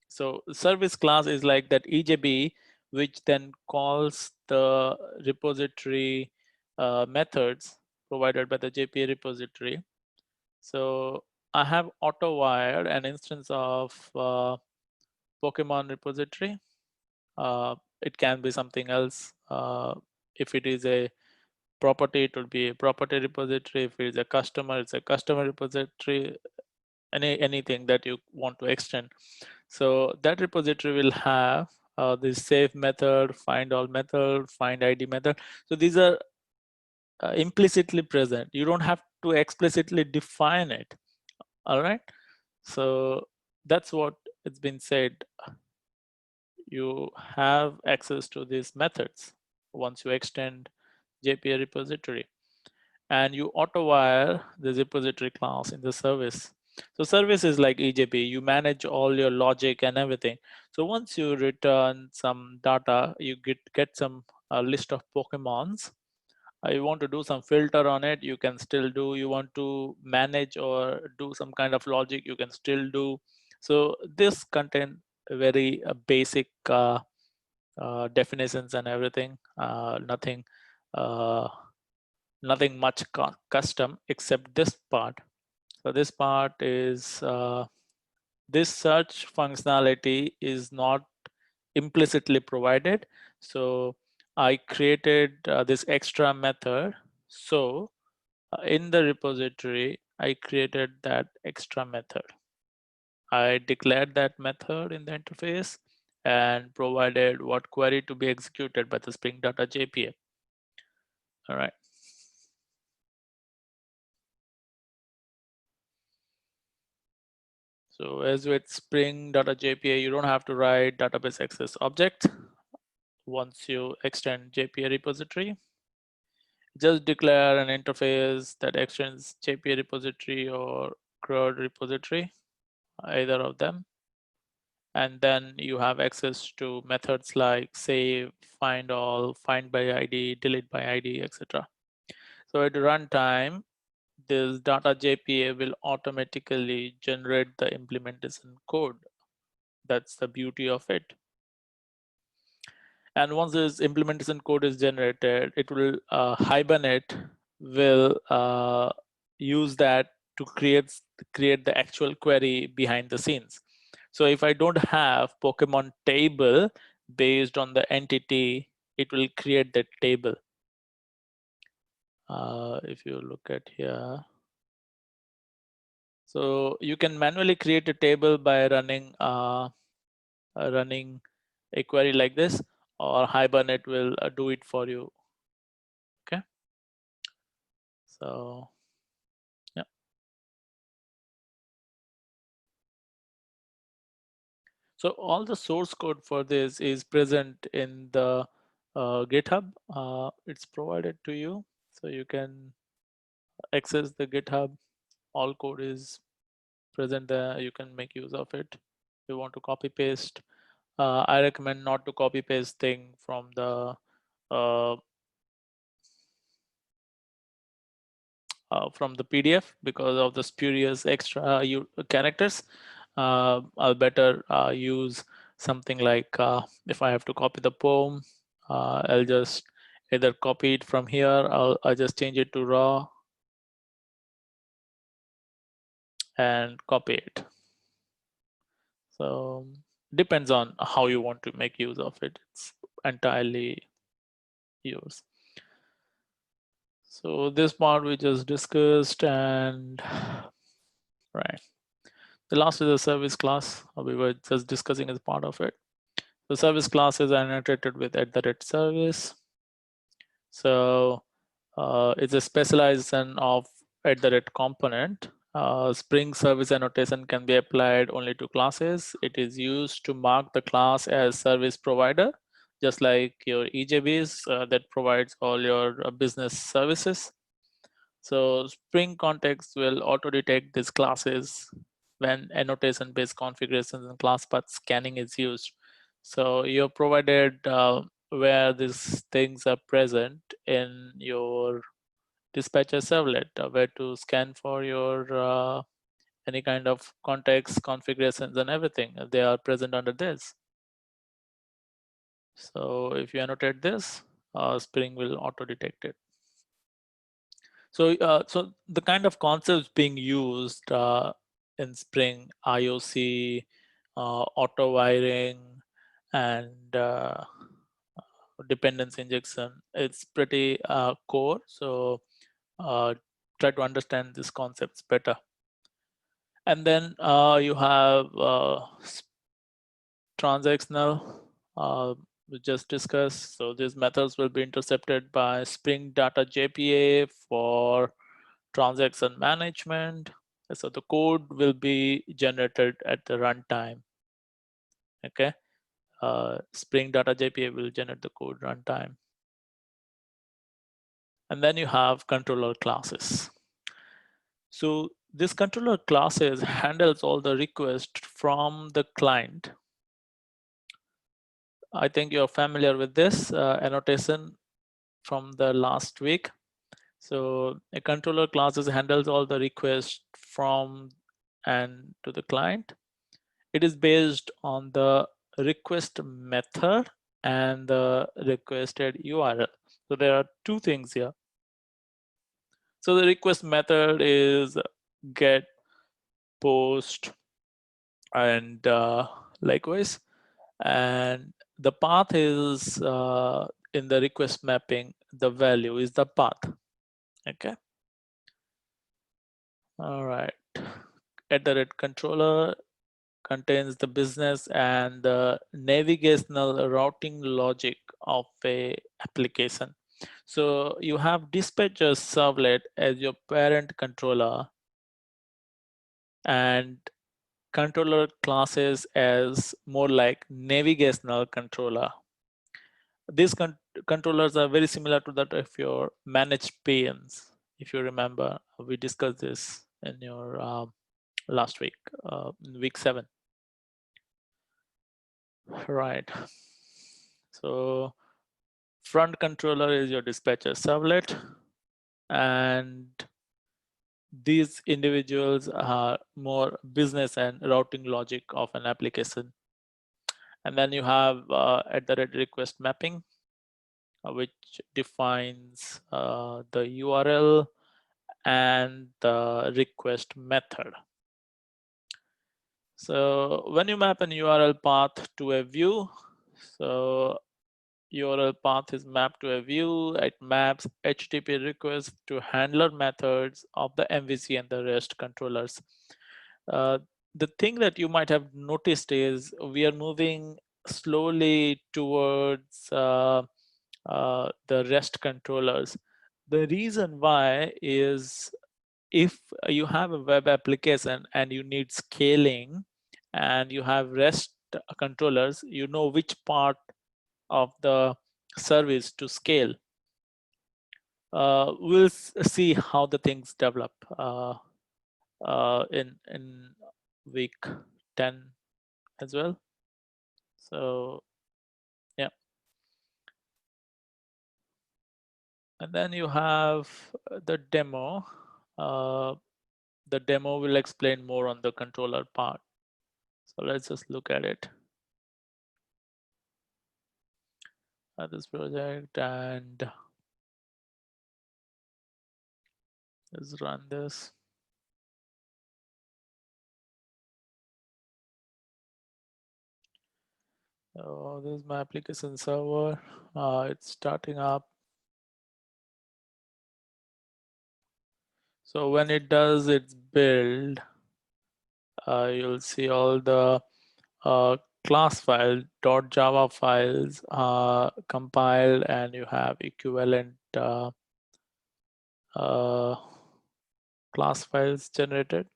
So service class is like that EJB, which then calls the repository methods provided by the JPA repository. So I have auto-wired an instance of Pokemon repository. It can be something else. If it is a property, it will be a property repository. If it is a customer, it's a customer repository. Anything that you want to extend. So that repository will have this save method, find all method, find ID method. So these are implicitly present. You don't have to explicitly define it. All right. So that's what it's been said. You have access to these methods once you extend JPA repository, and you auto-wire the repository class in the service. So service is like EJB. You manage all your logic and everything. So once you return some data, you get some list of Pokemons. You want to do some filter on it, you can still do. You want to manage or do some kind of logic, you can still do. So this contain very basic definitions and everything. Nothing much custom except this part. So this part is this search functionality is not implicitly provided. So I created this extra method. So in the repository, I created that extra method. I declared that method in the interface and provided what query to be executed by the Spring Data JPA. All right. So as with Spring Data JPA, you don't have to write database access object. Once you extend JPA repository, just declare an interface that extends JPA repository or CRUD repository, either of them. And then you have access to methods like save, find all, find by ID, delete by ID, etc. So at runtime, this data JPA will automatically generate the implementation code. That's the beauty of it. And once this implementation code is generated, it will Hibernate will use that to create the actual query behind the scenes. So if I don't have Pokemon table based on the entity, it will create that table. If you look at here, so you can manually create a table by running a query like this, or Hibernate will do it for you. Okay. So yeah. So all the source code for this is present in the GitHub. It's provided to you, so you can access the GitHub. All code is present there. You can make use of it. If you want to copy paste, I recommend not to copy paste thing from the PDF because of the spurious extra characters. I'll better use something like if I have to copy the poem, I'll just either copy it from here. I'll just change it to raw and copy it. So depends on how you want to make use of it. It's entirely yours. So this part we just discussed, and right. The last is a service class. We were just discussing as part of it. The service class is annotated with @service. So it's a specialization of @component. Spring service annotation can be applied only to classes. It is used to mark the class as service provider, just like your EJBs that provides all your business services. So Spring context will auto-detect these classes when annotation-based configurations and class path scanning is used. So you're provided where these things are present in your dispatcher servlet, where to scan for your any kind of context, configurations, and everything. They are present under this. So if you annotate this, Spring will auto-detect it. So the kind of concepts being used in Spring, IOC, auto wiring, and dependency injection, it's pretty core. So try to understand these concepts better. And then you have transactional, we just discussed. So these methods will be intercepted by Spring Data JPA for transaction management. So the code will be generated at the runtime. Okay, Spring Data JPA will generate the code runtime. And then you have controller classes. So this controller classes handles all the requests from the client. I think you're familiar with this annotation from the last week. So a controller classes handles all the requests from and to the client. It is based on the request method and the requested URL. So there are two things here. So the request method is get, post, and likewise. And the path is in the request mapping, the value is the path. Okay. All right. @controller contains the business and the navigational routing logic of a application. So you have dispatcher servlet as your parent controller and controller classes as more like navigational controller. These controllers are very similar to that of your managed panes. If you remember, we discussed this in your last week, week 7. Right. So front controller is your dispatcher servlet, and these individuals are more business and routing logic of an application. And then you have @request mapping, which defines the URL and the request method. So when you map an URL path to a view, so URL path is mapped to a view, it maps HTTP requests to handler methods of the MVC and the REST controllers. The thing that you might have noticed is we are moving slowly towards the REST controllers. The reason why is if you have a web application and you need scaling and you have REST controllers, you know which part of the service to scale. We'll see how the things develop in week 10 as well. So yeah. And then you have the demo. The demo will explain more on the controller part. So let's just look at it. This project, and let's run this. So this is my application server. It's starting up. So when it does its build, you'll see all the class file .java files compiled, and you have equivalent class files generated,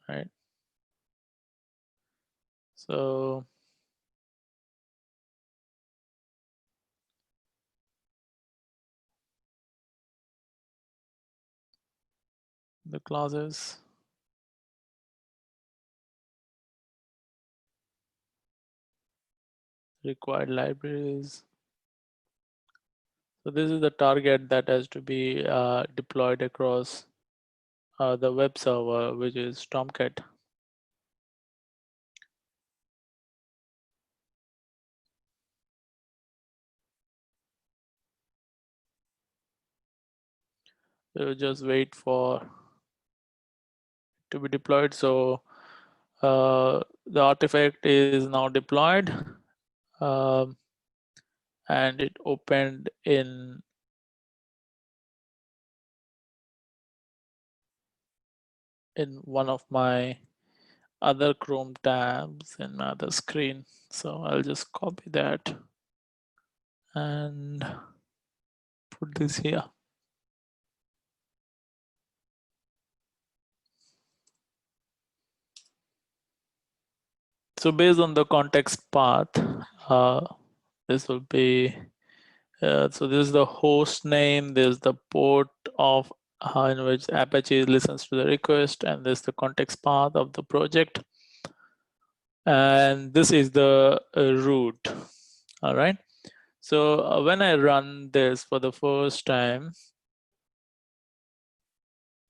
right? So the classes, required libraries. So this is the target that has to be deployed across the web server, which is Tomcat. So just wait for to be deployed. So the artifact is now deployed, um, and it opened in one of my other Chrome tabs in my other screen. So I'll just copy that and put this here. So based on the context path, this will be, so this is the host name, there's the port of in which Apache listens to the request, and there's the context path of the project. And this is the root, all right? So when I run this for the first time,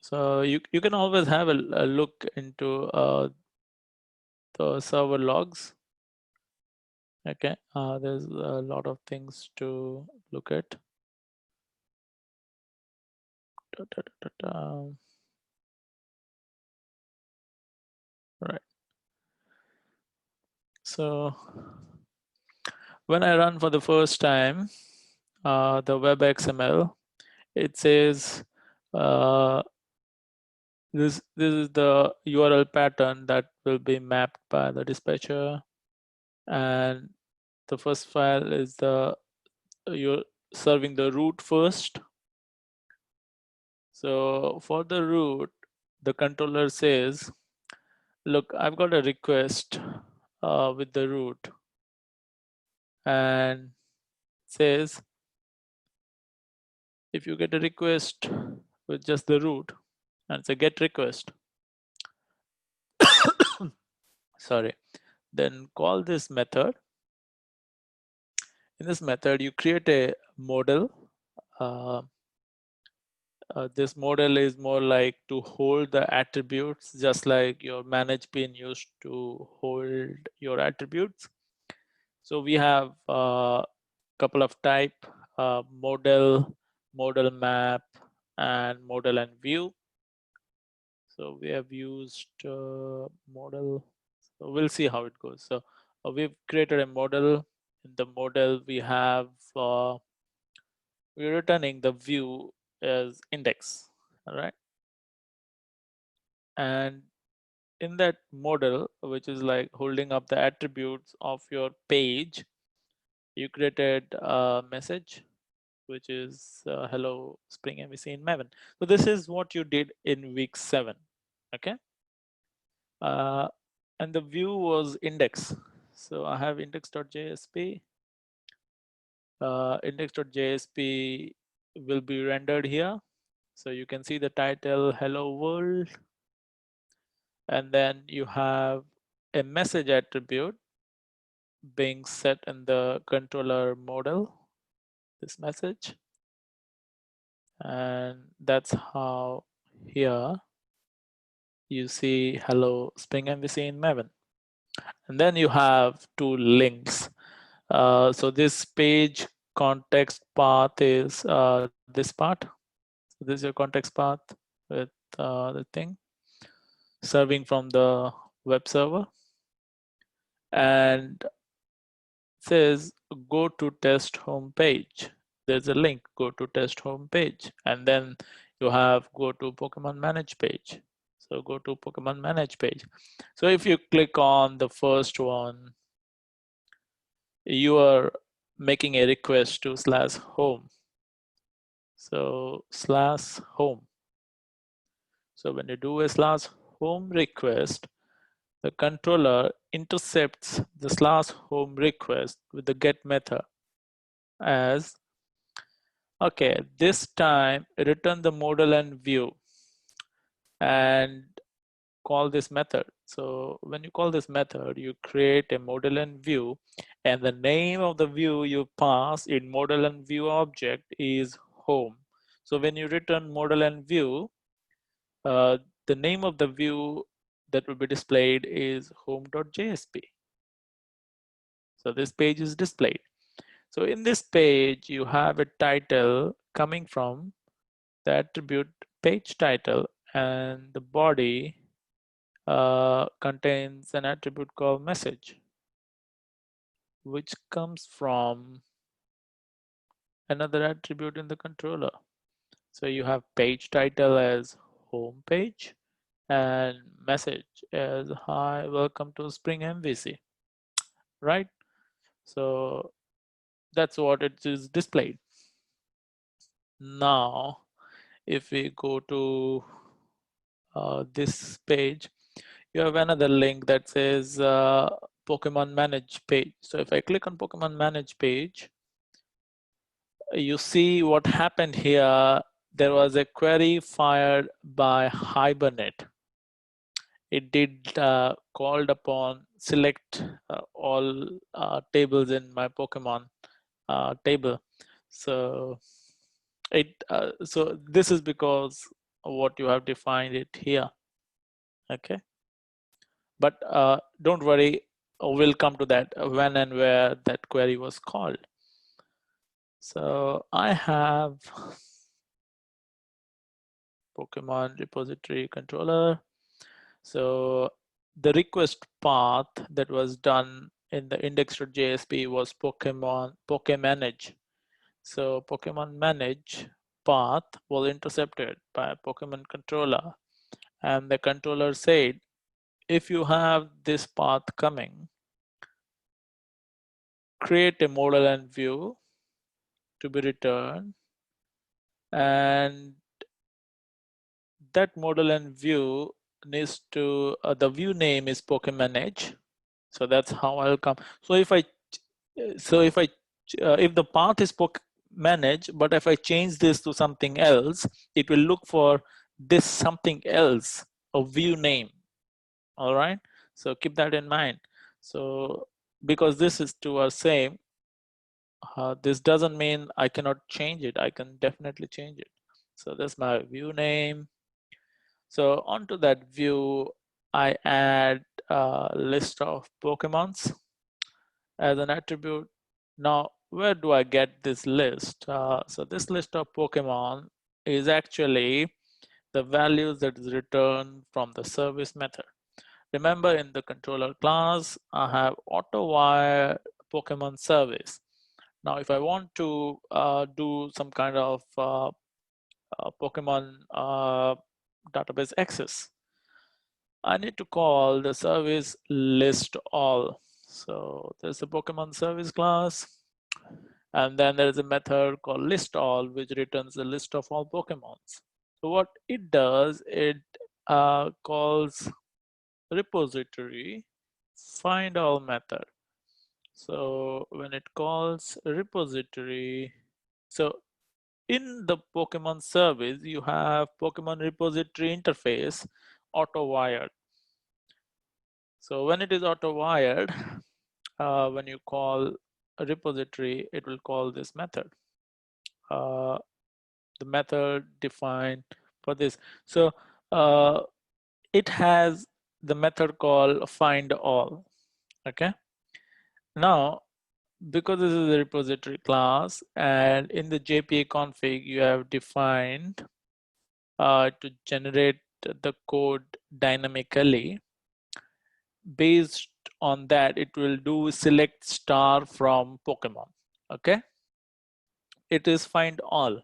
so you can always have a look into the server logs. Okay, there's a lot of things to look at. Right. So when I run for the first time, the web XML, it says this is the URL pattern that will be mapped by the dispatcher, and the first file is the you're serving the root first. So for the root, the controller says, look, I've got a request with the root, and says if you get a request with just the root, and it's a get request, sorry, then call this method. In this method, you create a model. This model is more like to hold the attributes, just like your manage pin used to hold your attributes. So we have a couple of type, model, model map, and model and view. So we have used model. So we'll see how it goes. So we've created a model. In the model, we have we're returning the view as index, all right? And in that model, which is like holding up the attributes of your page, you created a message, which is hello Spring MVC in Maven. So this is what you did in week 7, okay? And the view was index. So I have index.jsp. Index.jsp will be rendered here. So you can see the title, hello world. And then you have a message attribute being set in the controller model, this message. And that's how here you see hello Spring MVC in Maven. And then you have 2 links. So this page context path is this part. So this is your context path with the thing serving from the web server, and says go to test home page. There's a link, go to test home page, and then you have go to Pokemon manage page. So go to Pokemon manage page. So if you click on the first one, you are making a request to /home. So /home. So when you do a /home request, the controller intercepts the /home request with the get method as, okay, this time return the model and view and call this method. So when you call this method, you create a model and view, and the name of the view you pass in model and view object is home. So when you return model and view, the name of the view that will be displayed is home.jsp. So this page is displayed. So in this page, you have a title coming from the attribute page title, and the body contains an attribute called message, which comes from another attribute in the controller. So you have page title as home page and message as hi, welcome to Spring MVC, right? So that's what it is displayed. Now, if we go to this page, you have another link that says Pokemon Manage page. So if I click on Pokemon Manage page, you see what happened here. There was a query fired by Hibernate. It did called upon select all tables in my Pokemon table. So so this is because of what you have defined it here. Okay, but don't worry, we'll come to that when and where that query was called. So I have Pokemon repository controller. So the request path that was done in the index.jsp was Pokemanage. So Pokemon manage path was intercepted by Pokemon controller, and the controller said, if you have this path coming, create a model and view to be returned, and that model and view needs to the view name is Pokemanage. So that's how I'll come. So if the path is manage, but if I change this to something else, it will look for this something else, a view name. All right. So keep that in mind. So because this is to our same, this doesn't mean I cannot change it. I can definitely change it. So that's my view name. So onto that view, I add a list of Pokemons as an attribute. Now, where do I get this list? So this list of Pokemon is actually the values that is returned from the service method. Remember, in the controller class, I have auto-wire Pokemon service. Now, if I want to do some kind of Pokemon database access, I need to call the service list all. So there's a Pokemon service class, and then there is a method called list all, which returns the list of all Pokemons. So what it does, it calls repository find all method. So when it calls repository, so in the Pokemon service, you have Pokemon repository interface auto-wired. So when it is auto-wired, when you call a repository, it will call this method. The method defined for this. So it has the method called find all. Okay. Now, because this is a repository class, and in the JPA config, you have defined to generate the code dynamically. Based on that, it will do select star from Pokemon. Okay, it is find all.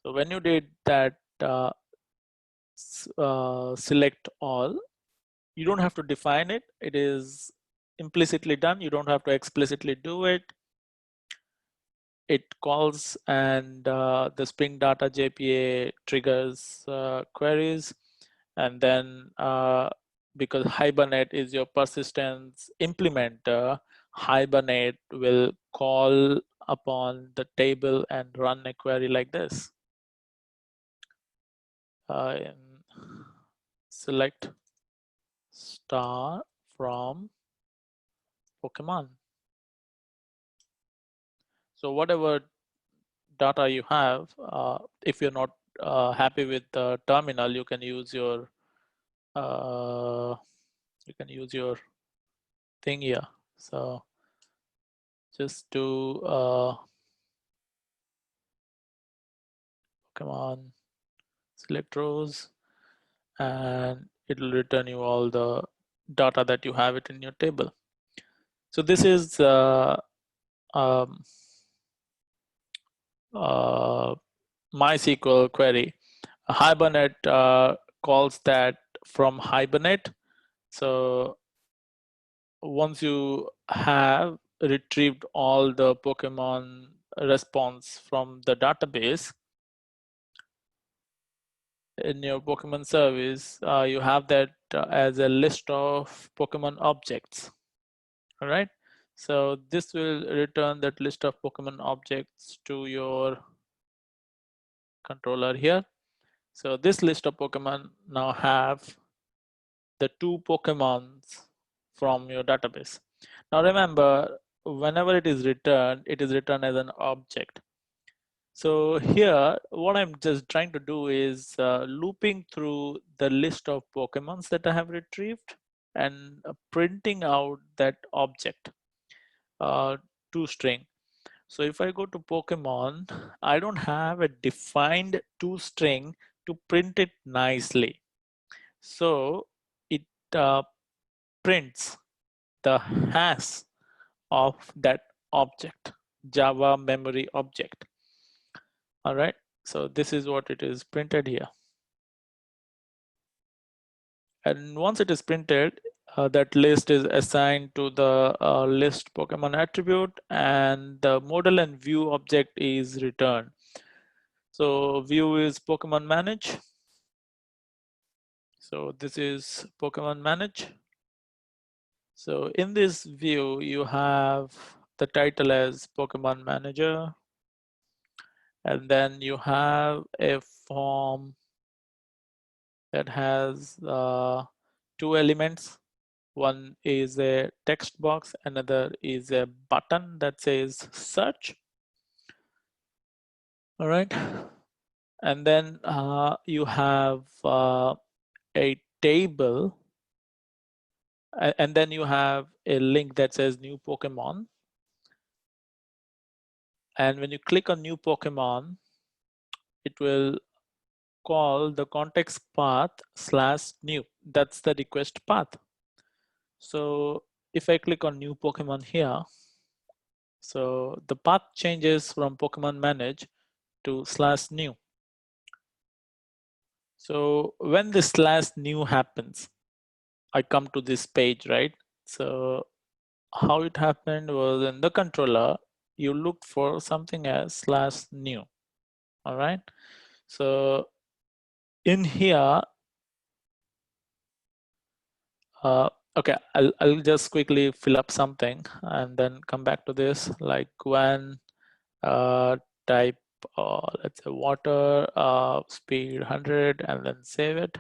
So when you did that select all, you don't have to define it. It is implicitly done. You don't have to explicitly do it. it calls and the Spring Data JPA triggers queries, and then because Hibernate is your persistence implementer, Hibernate will call upon the table and run a query like this. Select star from Pokemon. So whatever data you have, if you're not happy with the terminal, you can use your thing here. So just do Pokemon, select rows, and it'll return you all the data that you have it in your table. So this is MySQL query. Hibernate calls that from Hibernate. So once you have retrieved all the Pokemon response from the database in your Pokemon service, you have that as a list of Pokemon objects. All right. So this will return that list of Pokemon objects to your controller here. So this list of Pokemon now have the 2 Pokemons from your database. Now remember, whenever it is returned as an object. So here, what I'm just trying to do is looping through the list of Pokemons that I have retrieved and printing out that object to string. So if I go to Pokemon, I don't have a defined toString to print it nicely. So it prints the hash of that object, Java memory object. All right, so this is what it is printed here. And once it is printed, that list is assigned to the list Pokemon attribute, and the model and view object is returned. So view is Pokemon manage. So this is Pokemon manage. So in this view, you have the title as Pokemon manager, and then you have a form that has 2 elements. One is a text box, another is a button that says search. All right. And then you have a table, and then you have a link that says new Pokemon. And when you click on new Pokemon, it will call the context path /new. That's the request path. So if I click on new Pokemon here, so the path changes from Pokemon manage to /new. So when this /new happens, I come to this page, right? So how it happened was in the controller, you looked for something as /new. All right. So in here, okay, I'll just quickly fill up something and then come back to this, like when type, let's say water, speed 100, and then save it.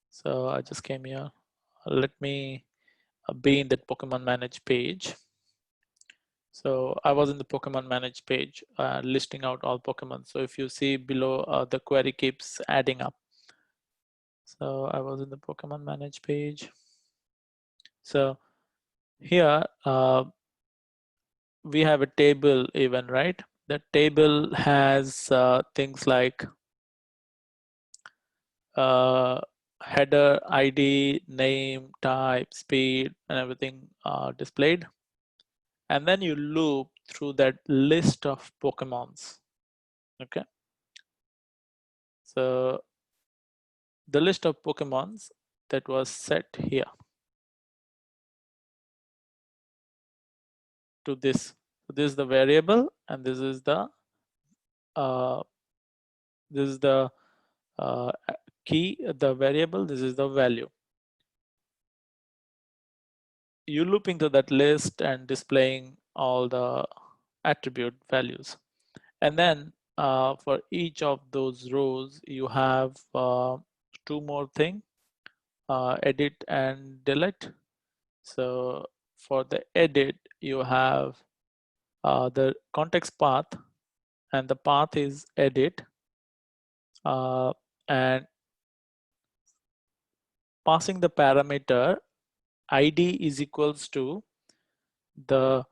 So I just came here. Let me be in that Pokemon Manage page. So I was in the Pokemon Manage page, listing out all Pokemon. So if you see below, the query keeps adding up. So I was in the Pokemon Manage page. So here we have a table even, right? The table has things like header, ID, name, type, speed, and everything displayed. And then you loop through that list of Pokemons. Okay. So the list of Pokemons that was set here to this This is the variable, and this is the key, the variable. This is the value. You looping to that list and displaying all the attribute values, and then for each of those rows you have two more things, edit and delete. So for the edit you have the context path, and the path is edit, and passing the parameter id is equals to the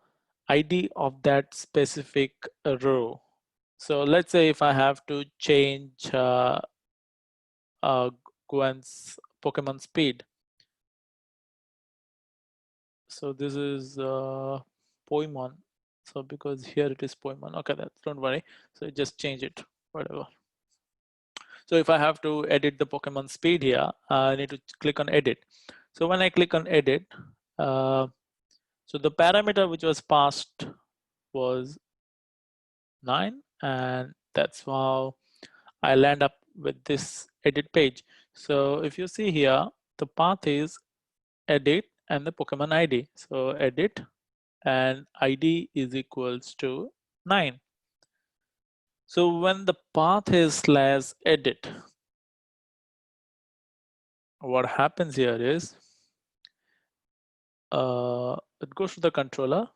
id of that specific row. So let's say if I have to change Gwen's Pokemon speed. So this is Poimon. So because here it is Poimon. Okay, don't worry. So just change it, whatever. So if I have to edit the Pokemon speed here, I need to click on edit. So when I click on edit, so the parameter which was passed was 9, and that's how I land up with this edit page. So if you see here, the path is edit and the Pokemon ID. So edit and ID is equals to 9. So when the path is /edit, what happens here is it goes to the controller.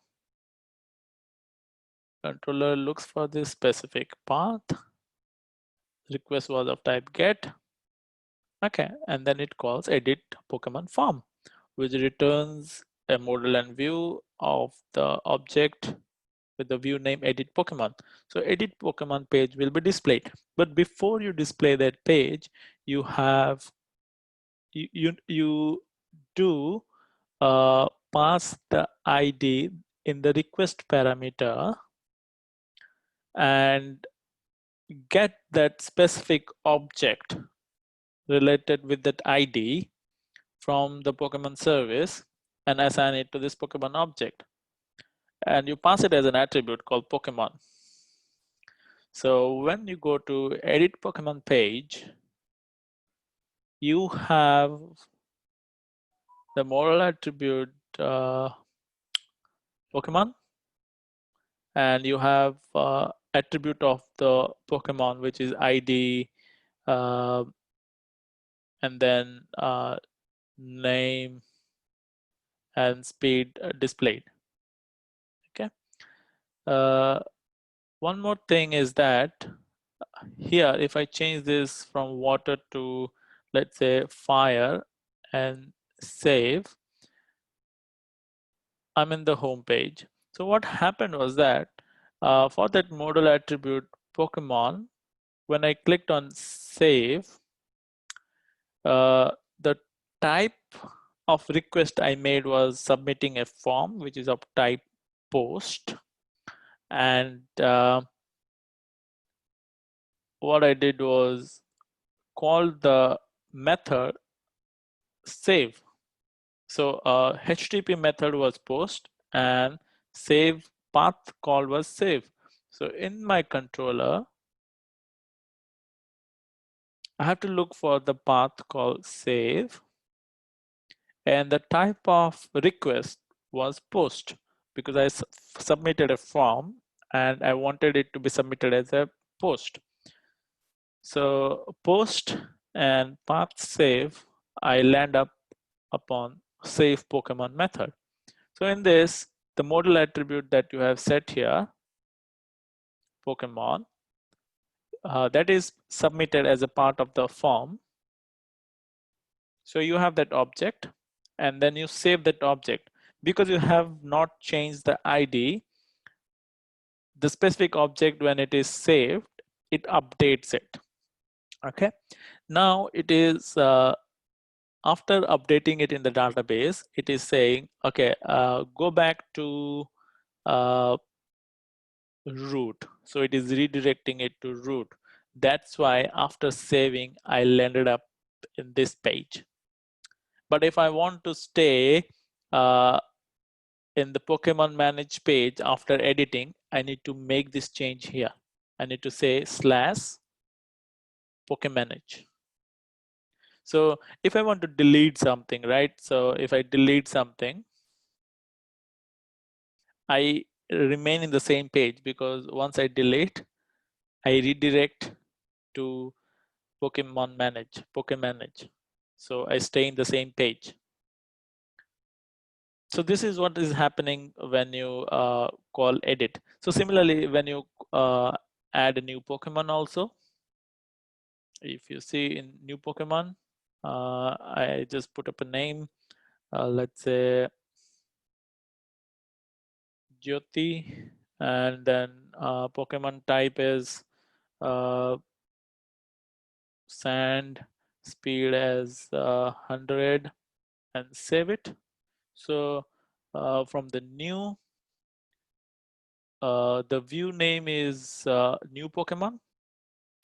Controller looks for this specific path. Request was of type get. Okay, and then it calls edit Pokemon form, which returns a model and view of the object with the view name edit Pokemon. So edit Pokemon page will be displayed. But before you display that page, you have you do pass the ID in the request parameter and get that specific object related with that ID from the Pokemon service and assign it to this Pokemon object. And you pass it as an attribute called Pokemon. So when you go to edit Pokemon page, you have the model attribute Pokemon, and you have attribute of the Pokemon, which is ID, and then name and speed displayed. Okay. One more thing is that here, if I change this from water to, let's say, fire and save, I'm in the home page. So what happened was that for that model attribute Pokemon, when I clicked on save, the type of request I made was submitting a form, which is of type post. And what I did was call the method save. So HTTP method was post and save path call was save. So in my controller, I have to look for the path called save, and the type of request was post because I submitted a form and I wanted it to be submitted as a post. So post and path save, I land up upon save Pokemon method. So in this, the model attribute that you have set here, Pokemon, that is submitted as a part of the form. So you have that object and then you save that object. Because you have not changed the ID, the specific object, when it is saved, it updates it. Okay. Now it is after updating it in the database, it is saying, okay, go back to root. So it is redirecting it to root. That's why after saving, I landed up in this page. But if I want to stay in the Pokemon Manage page, after editing, I need to make this change here. I need to say /Pokemanage. So if I want to delete something, right? So if I delete something, I remain in the same page, because once I delete, I redirect to Pokemanage. So I stay in the same page. So this is what is happening when you call edit. So similarly, when you add a new Pokemon also, if you see in new Pokemon, I just put up a name, let's say Jyoti, and then Pokemon type is sand, speed as 100, and save it. So from the new, the view name is new Pokemon.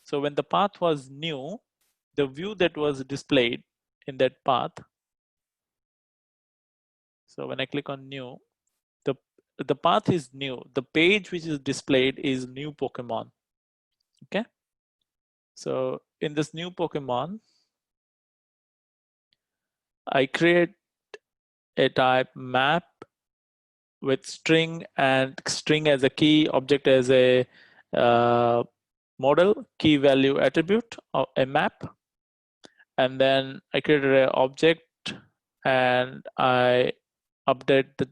So when the path was new, the view that was displayed in that path, so when I click on new, the path is new. The page which is displayed is new Pokemon. Okay. So in this new Pokemon, I create a type map with string, and string as a key, object as a model, key value attribute, or a map. And then I created an object, and I update the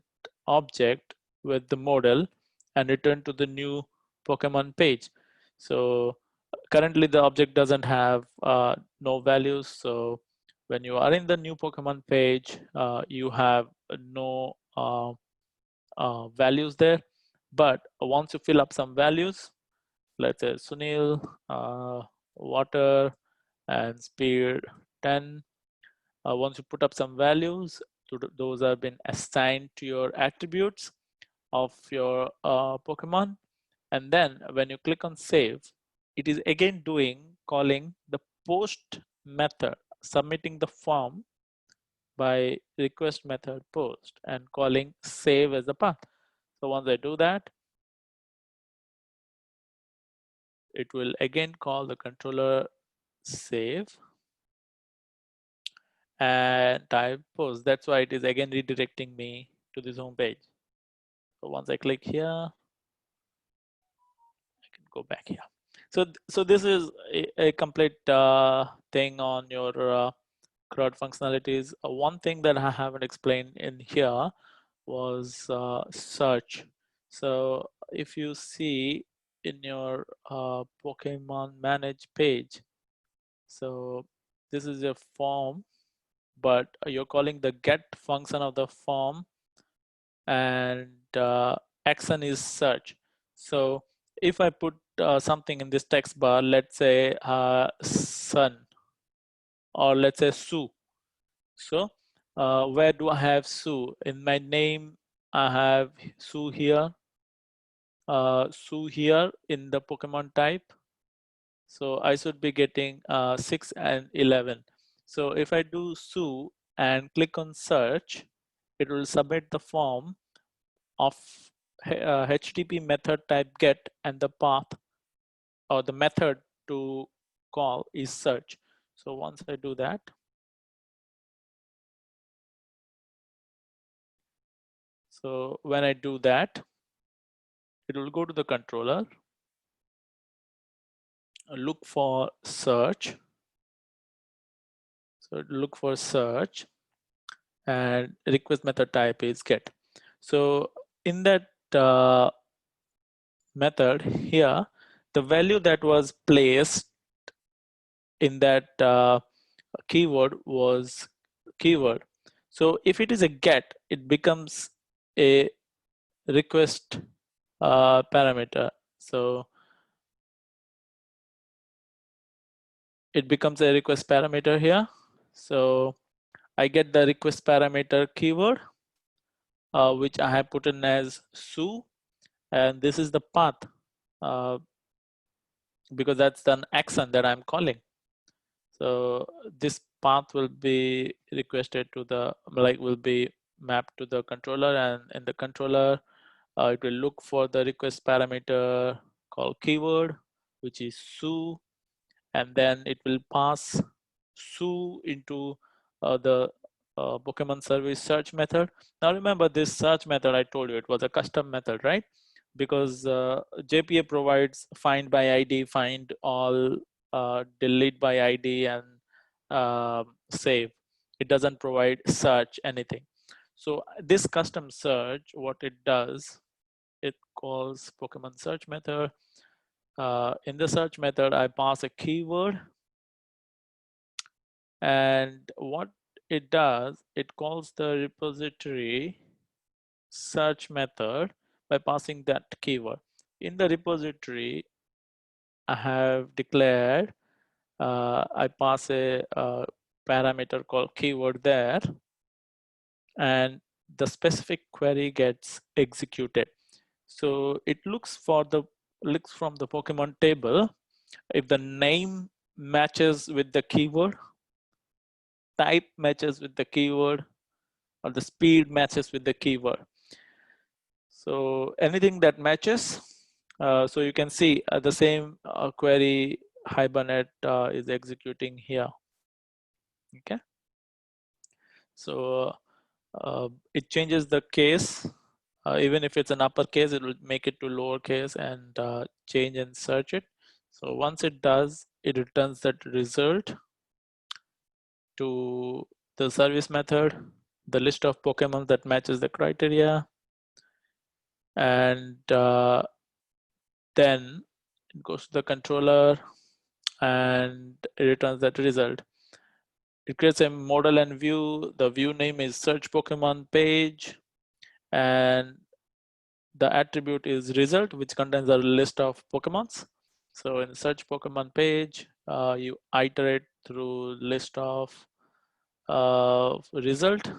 object with the model and return to the new Pokemon page. So currently the object doesn't have no values. So when you are in the new Pokemon page, you have no values there. But once you fill up some values, let's say Sunil, water, and speed 10. Once you put up some values, those have been assigned to your attributes of your Pokemon. And then when you click on save, it is again calling the post method, submitting the form by request method post, and calling save as a path. So once I do that, it will again call the controller save and type post. That's why it is again redirecting me to this home page. So once I click here, I can go back here. So this is a complete thing on your CRUD functionalities. One thing that I haven't explained in here was search. So if you see in your Pokemon Manage page, so this is a form, but you're calling the get function of the form, and action is search. So if I put something in this text bar, let's say sun, or let's say Sue. So where do I have Sue? In my name, I have Sue here in the Pokemon type. So I should be getting 6 and 11. So if I do Sue and click on search, it will submit the form of HTTP method type get, and the path or the method to call is search. So once I do that, so when I do that, it will go to the controller, look for search. So look for search, and request method type is get. So in that method here, the value that was placed in that keyword was keyword. So if it is a get, it becomes a request parameter. So it becomes a request parameter here. So I get the request parameter keyword, which I have put in as Sue, and this is the path, because that's an action that I'm calling. So this path will be requested to the, will be mapped to the controller, and in the controller, it will look for the request parameter called keyword, which is Sue, and then it will pass Sue into the Pokemon service search method. Now remember, this search method, I told you it was a custom method, right? Because JPA provides find by ID, find all, delete by ID, and save. It doesn't provide search anything. So this custom search, what it does, it calls Pokemon search method. In the search method, I pass a keyword, and what it does, it calls the repository search method by passing that keyword. In the repository, I have declared, I pass a parameter called keyword there, and the specific query gets executed. So it looks from the Pokemon table. If the name matches with the keyword, type matches with the keyword, or the speed matches with the keyword. So anything that matches, so you can see the same query Hibernate is executing here. Okay. So it changes the case. Even if it's an uppercase, it will make it to lowercase and change and search it. So once it does, it returns that result to the service method, the list of Pokemon that matches the criteria, and then it goes to the controller and it returns that result. It creates a model and view. The view name is search Pokemon page, and the attribute is result, which contains a list of Pokemons. So in search Pokemon page, you iterate through list of result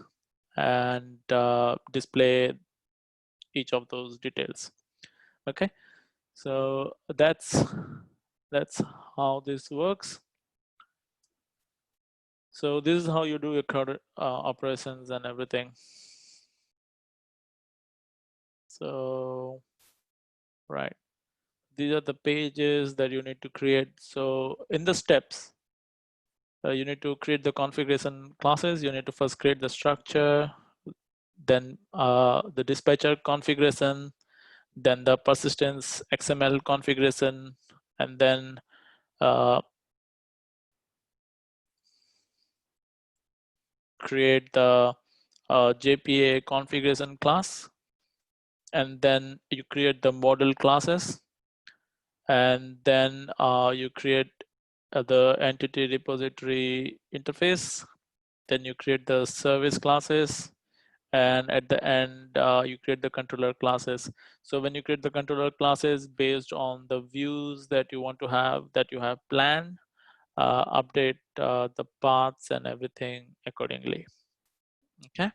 and display each of those details. Okay, so that's how this works. So this is how you do your CRUD operations and everything. So right, these are the pages that you need to create. So in the steps, you need to create the configuration classes. You need to first create the structure, then the dispatcher configuration, then the persistence XML configuration, and then create the JPA configuration class, and then you create the model classes, and then you create the entity repository interface, then you create the service classes, and at the end you create the controller classes. So when you create the controller classes based on the views that you want to have, that you have planned, update the paths and everything accordingly. Okay.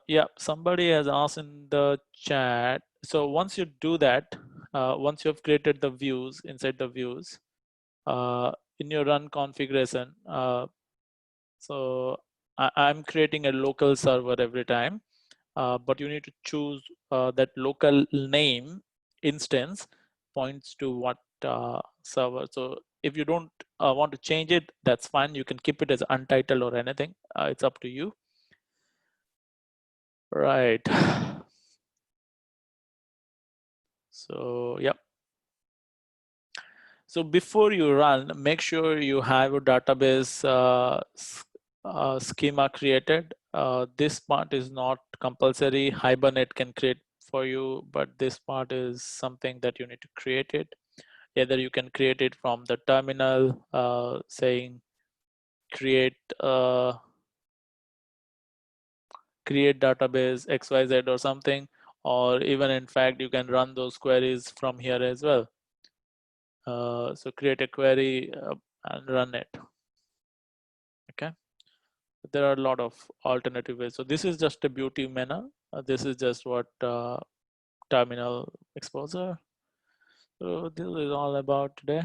Yeah, somebody has asked in the chat. So once you do that, once you have created the views inside the views, in your run configuration, so I'm creating a local server every time, but you need to choose that local name instance points to what server. So if you don't want to change it, that's fine. You can keep it as untitled or anything. It's up to you. Right. So, yep. So before you run, make sure you have a database schema created. This part is not compulsory. Hibernate can create for you, but this part is something that you need to create it. Either you can create it from the terminal, saying create database XYZ or something, or even in fact, you can run those queries from here as well. So create a query and run it. Okay. There are a lot of alternative ways. So this is just a beauty menu. This is just what terminal exposure. So this is all about today.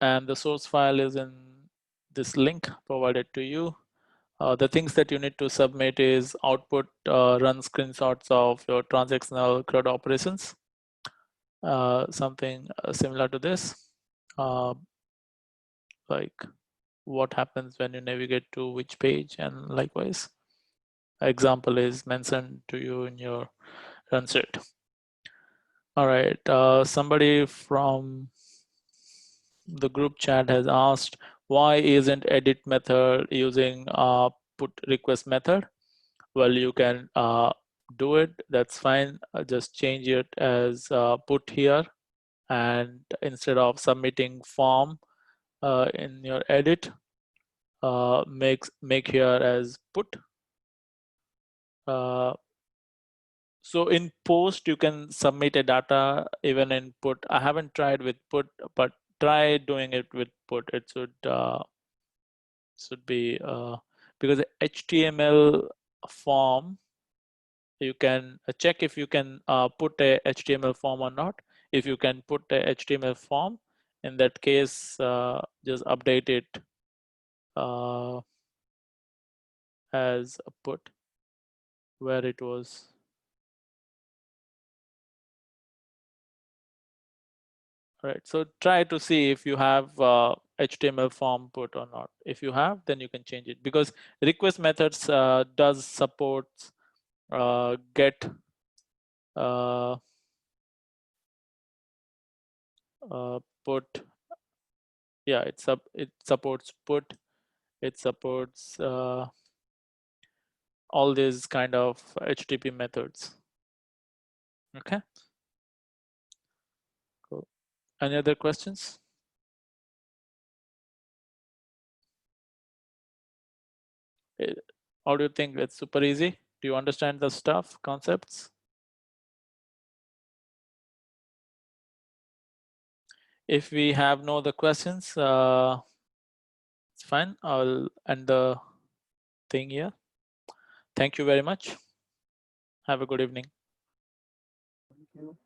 And the source file is in this link provided to you. The things that you need to submit is output run screenshots of your transactional CRUD operations, something similar to this, like what happens when you navigate to which page, and likewise. Example is mentioned to you in your run set. All right, somebody from the group chat has asked, why isn't edit method using put request method? Well, you can do it, that's fine. Just change it as put here, and instead of submitting form in your edit, make here as put. So in post you can submit a data even in put. I haven't tried with put, but try doing it with put. It should be because the HTML form, you can check if you can put a HTML form or not. If you can put a HTML form, in that case just update it as a put where it was. Right, so try to see if you have HTML form put or not. If you have, then you can change it, because request methods does support get put. Yeah, it supports put. It supports all these kind of HTTP methods. Okay. Cool. Any other questions? How do you think? It's super easy. Do you understand the stuff, concepts? If we have no other questions, it's fine. I'll end the thing here. Thank you very much. Have a good evening. Thank you.